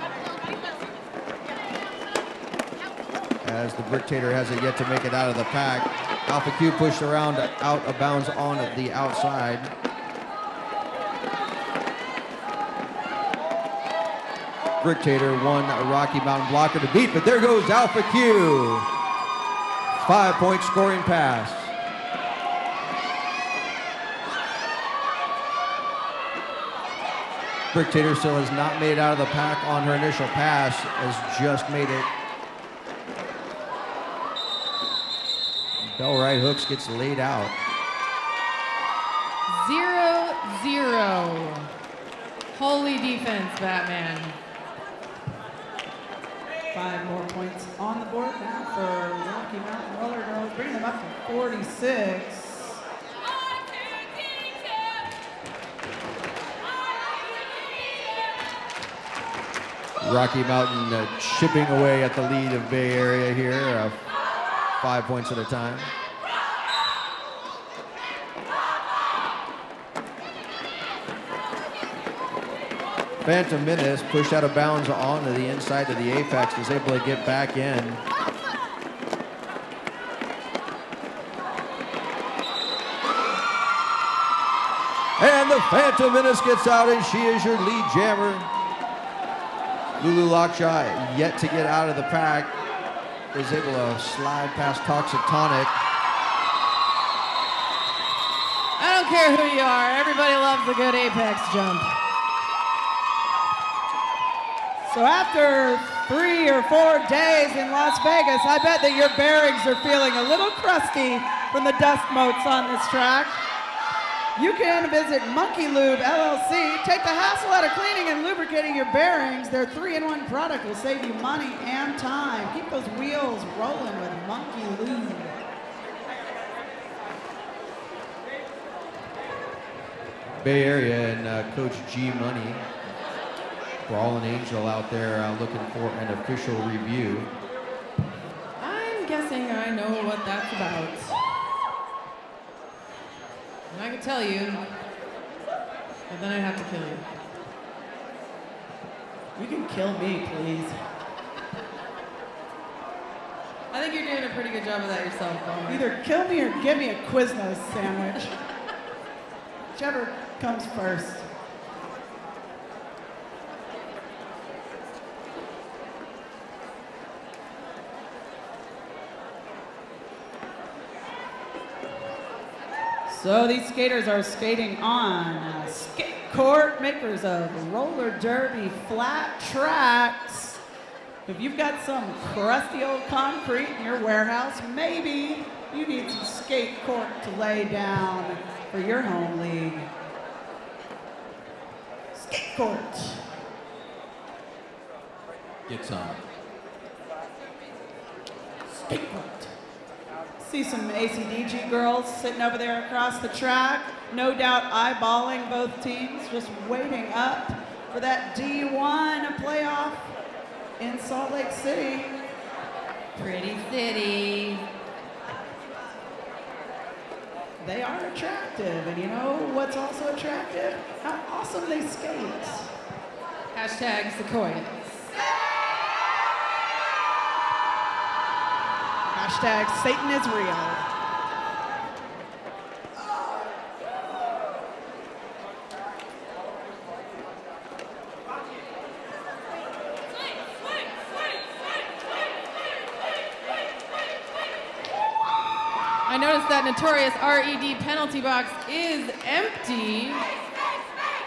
As the Bricktator hasn't yet to make it out of the pack. Alpha Q pushed around out of bounds on the outside. Bricktator, 1 Rocky Mountain blocker to beat, but there goes Alpha Q. 5-point scoring pass. Bricktator still has not made it out of the pack on her initial pass, has just made it. Bell right hooks, gets laid out. 0-0. Holy defense, Batman. 5 more points on the board now for Rocky Mountain Rollergirls, bringing them up to 46. Rocky Mountain chipping away at the lead of Bay Area here, 5 points at a time. Phantom Menace pushed out of bounds onto the inside of the apex, is able to get back in. And the Phantom Menace gets out, and she is your lead jammer. Lulu Lockjaw, yet to get out of the pack, is able to slide past Toxic Tonic. I don't care who you are, everybody loves a good apex jump. So after 3 or 4 days in Las Vegas, I bet that your bearings are feeling a little crusty from the dust motes on this track. You can visit Monkey Lube LLC. Take the hassle out of cleaning and lubricating your bearings. Their 3-in-1 product will save you money and time. Keep those wheels rolling with Monkey Lube. Bay Area and Coach G Money. Brawling Angel out there looking for an official review. I'm guessing I know what that's about. And I can tell you, but then I'd have to kill you. You can kill me, please. I think you're doing a pretty good job of that yourself, Bowman. Either kill me or give me a Quiznos sandwich. Whichever comes first. So these skaters are skating on skate court, makers of roller derby flat tracks. If you've got some crusty old concrete in your warehouse, maybe you need some skate court to lay down for your home league. Skate court. Get some. Skate court. See some ACDG girls sitting over there across the track, no doubt eyeballing both teams, just waiting up for that D1 playoff in Salt Lake City. Pretty city. They are attractive, and you know what's also attractive? How awesome they skate. Hashtag Sequoias. Hashtag Satan is real. I noticed that notorious RED penalty box is empty,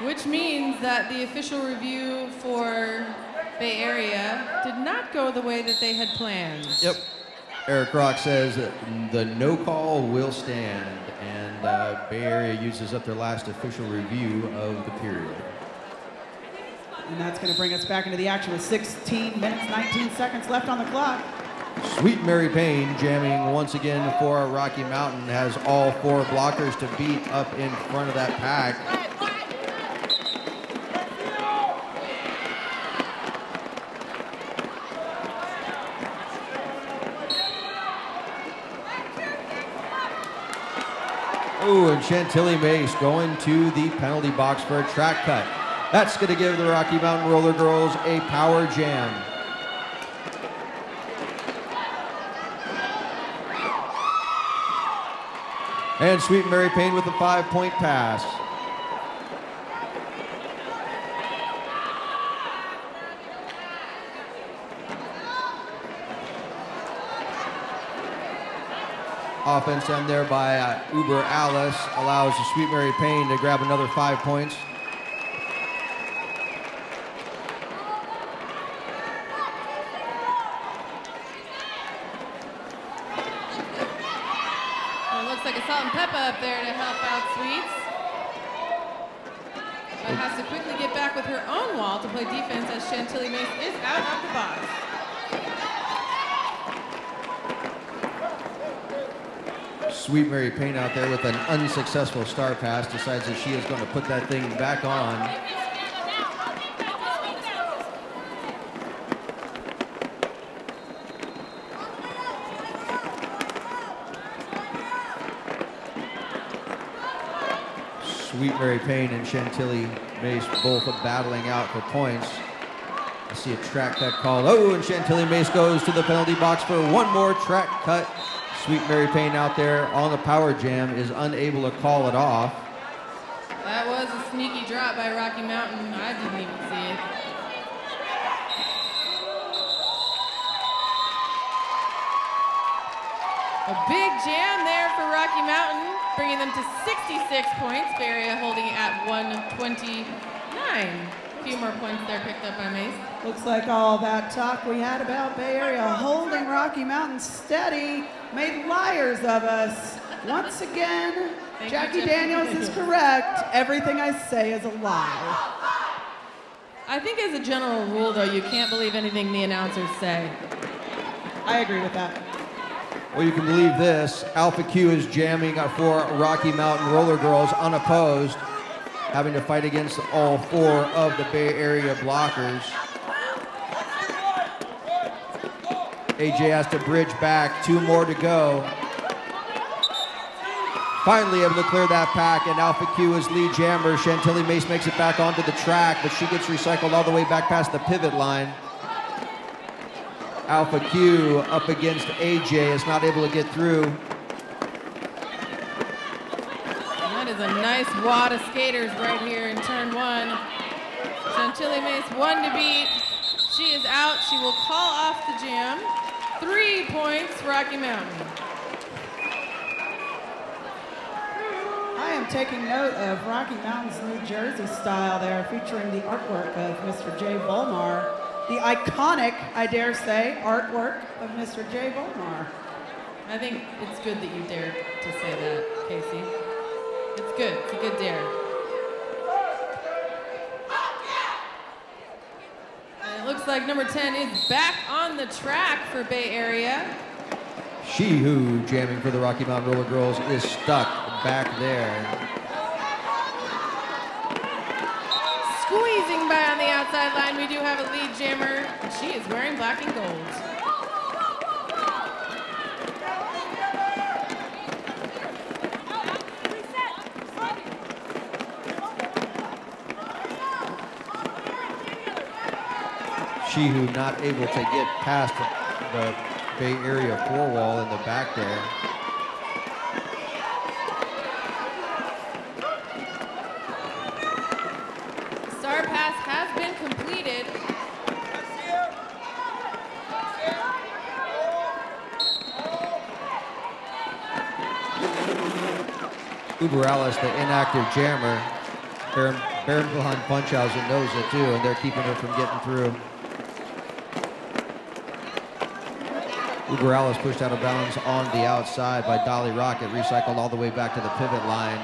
which means that the official review for Bay Area did not go the way that they had planned. Yep. Eric Rock says that the no call will stand, and Bay Area uses up their last official review of the period. And that's going to bring us back into the action with 16 minutes, 19 seconds left on the clock. Sweet Mary Payne jamming once again for Rocky Mountain, has all 4 blockers to beat up in front of that pack. Oh, and Chantilly Mace going to the penalty box for a track cut. That's going to give the Rocky Mountain Roller Girls a power jam. And Sweet Mary Payne with a 5-point pass. Offense end there by Uber Alice allows the Sweet Mary Payne to grab another 5 points. It looks like a Salt and Pepper up there to help out Sweets. But has to quickly get back with her own wall to play defense as Chantilly Mace is out of the box. Sweet Mary Payne out there with an unsuccessful star pass decides that she is going to put that thing back on. Sweet Mary Payne and Chantilly Mace both battling out for points. I see a track cut called. Oh, and Chantilly Mace goes to the penalty box for one more track cut. Sweet Mary Payne out there on the power jam is unable to call it off. That was a sneaky drop by Rocky Mountain. I didn't even see it. A big jam there for Rocky Mountain, bringing them to 66 points. Bay.area holding at 129. A few more points there picked up by Mace. Looks like all that talk we had about Bay.area holding Rocky Mountain steady made liars of us. Once again, Jackie Daniels is correct. Everything I say is a lie. I think as a general rule, though, you can't believe anything the announcers say. I agree with that. Well, you can believe this. Alpha Q is jamming for Rocky Mountain Roller Girls unopposed, having to fight against all 4 of the Bay.area blockers. AJ has to bridge back, 2 more to go. Finally able to clear that pack, and Alpha Q is lead jammer. Chantilly Mace makes it back onto the track, but she gets recycled all the way back past the pivot line. Alpha Q up against AJ is not able to get through. That is a nice wad of skaters right here in turn 1. Chantilly Mace 1 to beat. She is out. She will call off the jam. 3 points, Rocky Mountain. I am taking note of Rocky Mountain's New Jersey style there, featuring the artwork of Mr. J. Volmar. The iconic, I dare say, artwork of Mr. J. Volmar. I think it's good that you dared to say that, Casey. It's good. It's a good dare. And it looks like number 10 is back on the track for Bay.area. She Who jamming for the Rocky Mountain Roller Girls is stuck back there. Squeezing by on the outside line, we do have a lead jammer. She is wearing black and gold. She Who not able to get past the Bay.area 4 wall in the back there. Star pass has been completed. Uber Alice, the inactive jammer. Baron Wilhelm Funchhausen knows it too, and they're keeping her from getting through. Uber Alice pushed out of bounds on the outside by Dolly Rocket, recycled all the way back to the pivot line.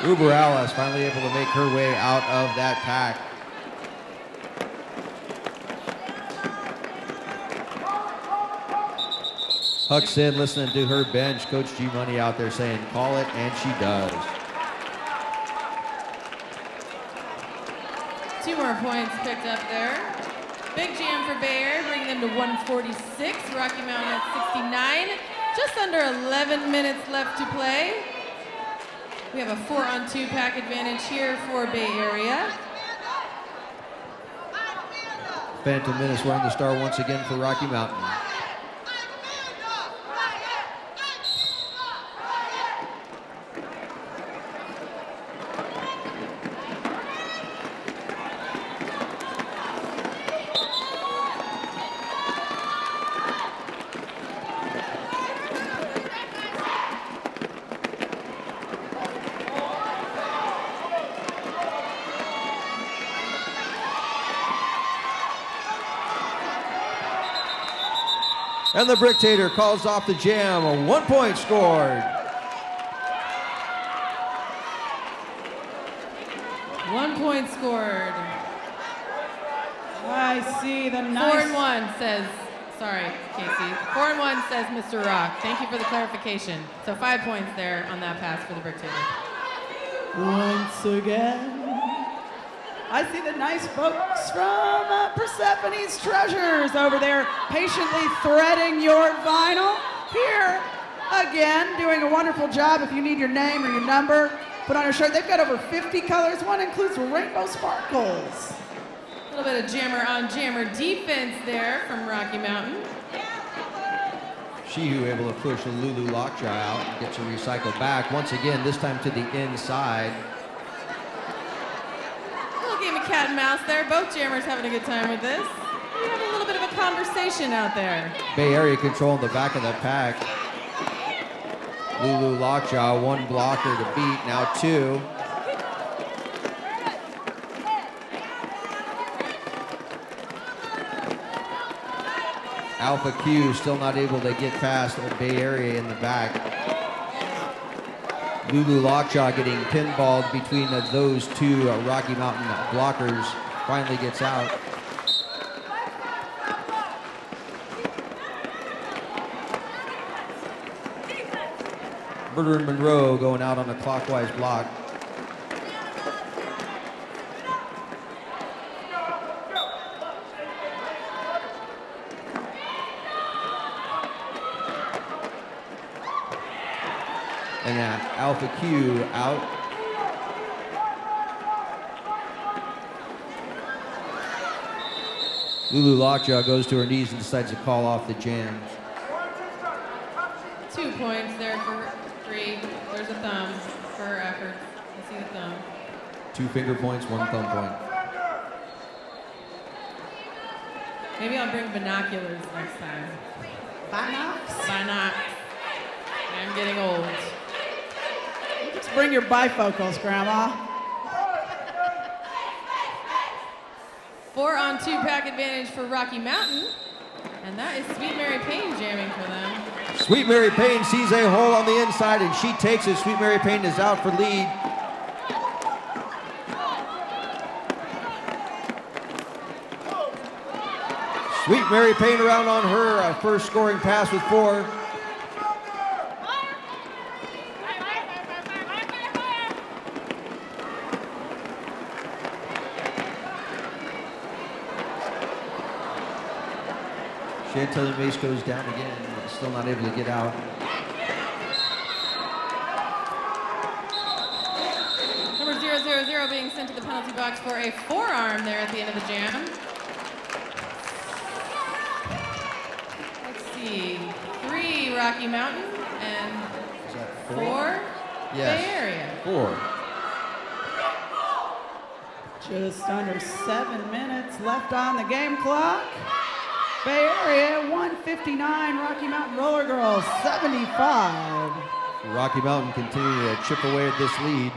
Uber Alice finally able to make her way out of that pack. Hucks in, listening to her bench. Coach G Money out there saying, call it, and she does. 2 more points picked up there. Big jam for Bay Area, bringing them to 146. Rocky Mountain at 69. Just under 11 minutes left to play. We have a 4-on-2 pack advantage here for Bay Area. Phantom Menace wearing the star once again for Rocky Mountain. And the Brictator calls off the jam, a 1 point scored. 1 point scored. I see the nice. 4-1 says, sorry, Casey. 4-1 says Mr. Rock. Thank you for the clarification. So 5 points there on that pass for the Brictator. Once again, I see the nice folks from Persephone's Treasures over there patiently threading your vinyl. Here, again, doing a wonderful job. If you need your name or your number, put on your shirt. They've got over 50 colors. One includes rainbow sparkles. A little bit of jammer on jammer defense there from Rocky Mountain. Shehu able to push Lulu Lockjaw out and gets a recycle back. Once again, this time to the inside. Game of cat and mouse there. Both jammers having a good time with this. We have a little bit of a conversation out there. Bay Area controlling the back of the pack. Lulu Lockjaw, one blocker to beat, now two. Alpha Q still not able to get past the Bay Area in the back. Lulu Lockjaw getting pinballed between those two Rocky Mountain blockers, finally gets out. Murder and Monroe going out on a clockwise block. And Alpha Q out. Lulu Lockjaw goes to her knees and decides to call off the jam. 2 points there for 3. There's a thumb for her efforts. I see the thumb. 2 finger points, 1 thumb point. Maybe I'll bring binoculars next time. Binocs? Binocs. I'm getting old. Just bring your bifocals, Grandma. 4-on-2 pack advantage for Rocky Mountain. And that is Sweet Mary Payne jamming for them. Sweet Mary Payne sees a hole on the inside and she takes it. Sweet Mary Payne is out for lead. Sweet Mary Payne around on her first scoring pass with 4. Chantilly Mace goes down again, still not able to get out. Number 000 being sent to the penalty box for a forearm there at the end of the jam. Let's see, 3 Rocky Mountain and 4 Yes. Bay Area. 4. Just under 7 minutes left on the game clock. Bay Area 159, Rocky Mountain Rollergirls 75. Rocky Mountain continuing to chip away at this lead.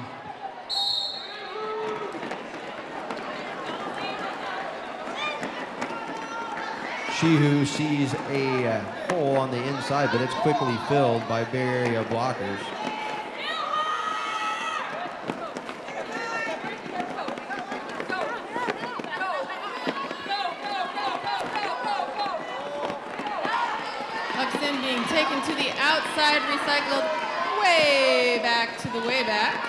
Shehu sees a hole on the inside, but it's quickly filled by Bay Area blockers. Being taken to the outside, recycled way back to the way back.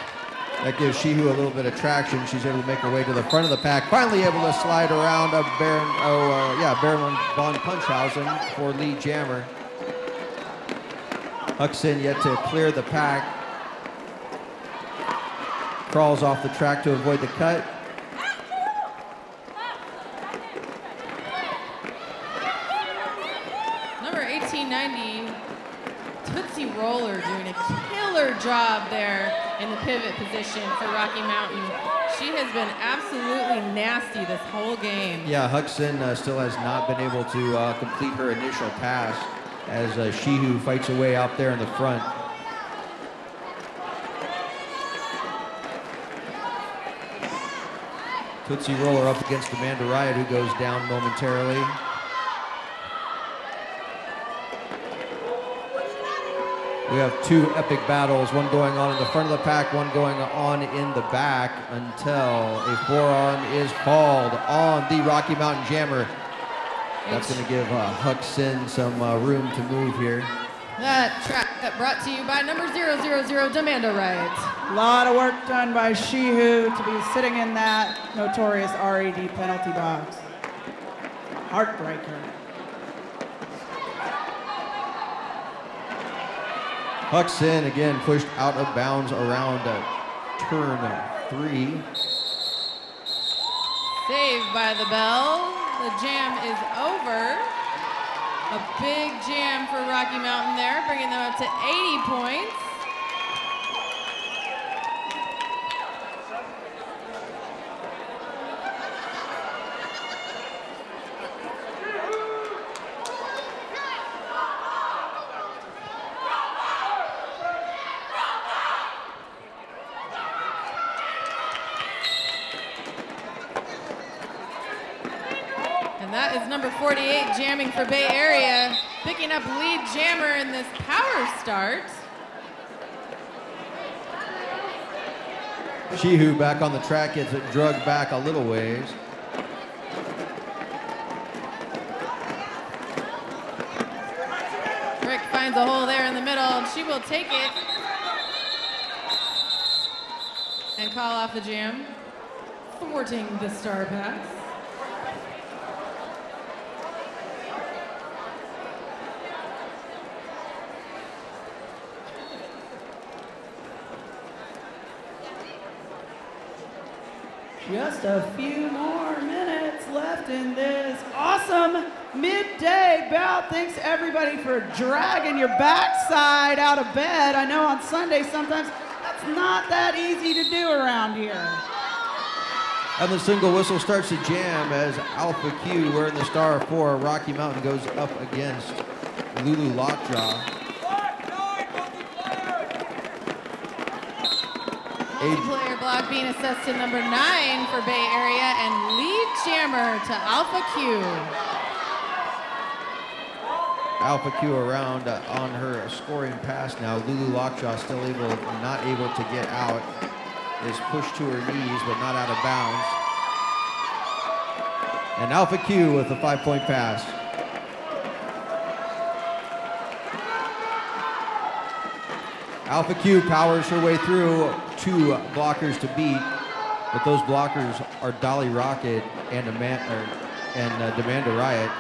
That gives Shihu a little bit of traction. She's able to make her way to the front of the pack. Finally able to slide around a Baron von Punchhausen for lead jammer. Huckson yet to clear the pack. Crawls off the track to avoid the cut. Number 1890, Tootsie Roller, doing a killer job there in the pivot position for Rocky Mountain. She has been absolutely nasty this whole game. Yeah, Huckson still has not been able to complete her initial pass as Shihu fights away out there in the front. Tootsie Roller up against Amanda Riot, who goes down momentarily. We have two epic battles, one going on in the front of the pack, one going on in the back, until a forearm is called on the Rocky Mountain Jammer. That's going to give Huckson some room to move here. That track brought to you by number 000, Amanda Riot. A lot of work done by Shihu to be sitting in that notorious RED penalty box. Heartbreaker. Huckson again pushed out of bounds around turn 3. Saved by the bell. The jam is over. A big jam for Rocky Mountain there, bringing them up to 80 points. And that is number 48 jamming for Bay Area, picking up lead jammer in this power start. Shihu back on the track, gets it drugged back a little ways. Rick finds a hole there in the middle, and she will take it and call off the jam, thwarting the star pass. Just a few more minutes left in this awesome midday bout. Thanks everybody for dragging your backside out of bed. I know on Sunday sometimes that's not that easy to do around here. And the single whistle starts the jam as Alpha Q, wearing the star for Rocky Mountain, goes up against Lulu Lockjaw. Multiplayer block being assessed to number 9 for Bay Area, and lead jammer to Alpha Q. Alpha Q around on her scoring pass now. Lulu Lockjaw still not able to get out. Is pushed to her knees, but not out of bounds. And Alpha Q with a 5-point pass. Alpha Q powers her way through 2 blockers to beat, but those blockers are Dolly Rocket and Demanda Riot.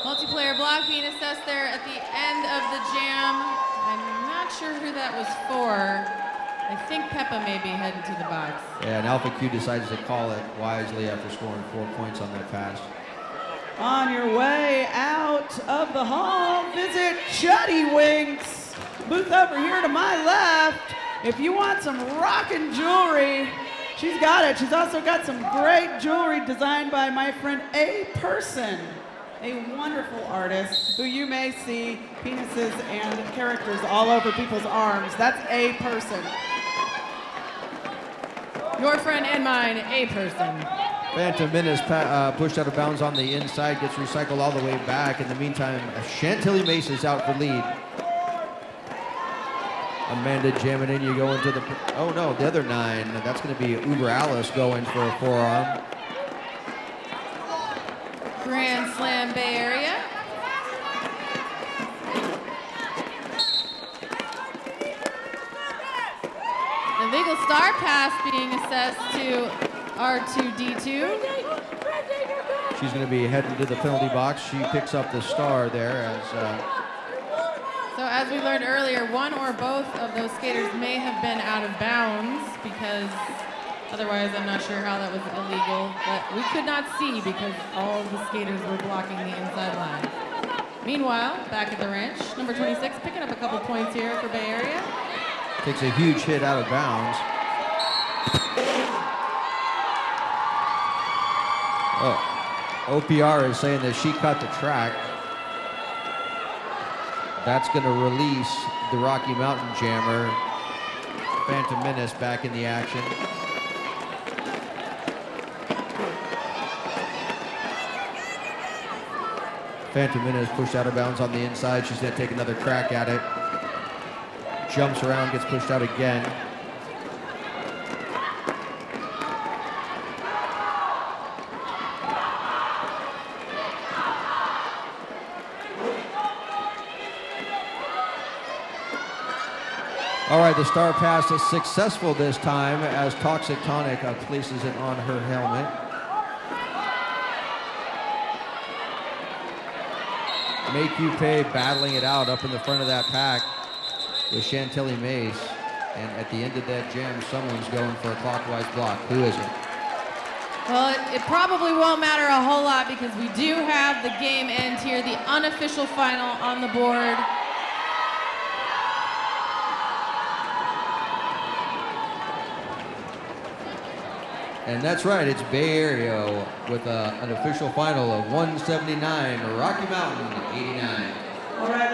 Multiplayer block being assessed there at the end of the jam. I'm not sure who that was for. I think Peppa may be heading to the box. Yeah, and Alpha Q decides to call it wisely after scoring 4 points on that pass. On your way out of the hall, visit Chuddy Winks. Booth over here to my left. If you want some rockin' jewelry, she's got it. She's also got some great jewelry designed by my friend A. Person, a wonderful artist who you may see penises and characters all over people's arms. That's A. Person. Your friend and mine, A. Person. Phantom Menace pushed out of bounds on the inside, gets recycled all the way back. In the meantime, Chantilly Mace is out for lead. Amanda jamming in, you go into the, oh no, the other 9. That's going to be Uber Alice going for a forearm. Grand Slam Bay Area. Illegal star pass being assessed to R2D2. She's going to be heading to the penalty box. She picks up the star there as... So as we learned earlier, one or both of those skaters may have been out of bounds because otherwise I'm not sure how that was illegal, but we could not see because all the skaters were blocking the inside line. Meanwhile, back at the ranch, number 26 picking up a couple points here for Bay Area. Takes a huge hit out of bounds. Oh, OPR is saying that she cut the track. That's going to release the Rocky Mountain Jammer. Phantom Menace back in the action. Phantom Menace pushed out of bounds on the inside. She's going to take another crack at it. Jumps around, gets pushed out again. All right, the star pass is successful this time as Toxic Tonic places it on her helmet. Make You Pay battling it out up in the front of that pack with Chantilly Mace. And at the end of that jam, someone's going for a clockwise block. Who is it? Well, it probably won't matter a whole lot because we do have the game end here, the unofficial final on the board. And that's right, it's Bay Area with an official final of 179, Rocky Mountain 89. All right.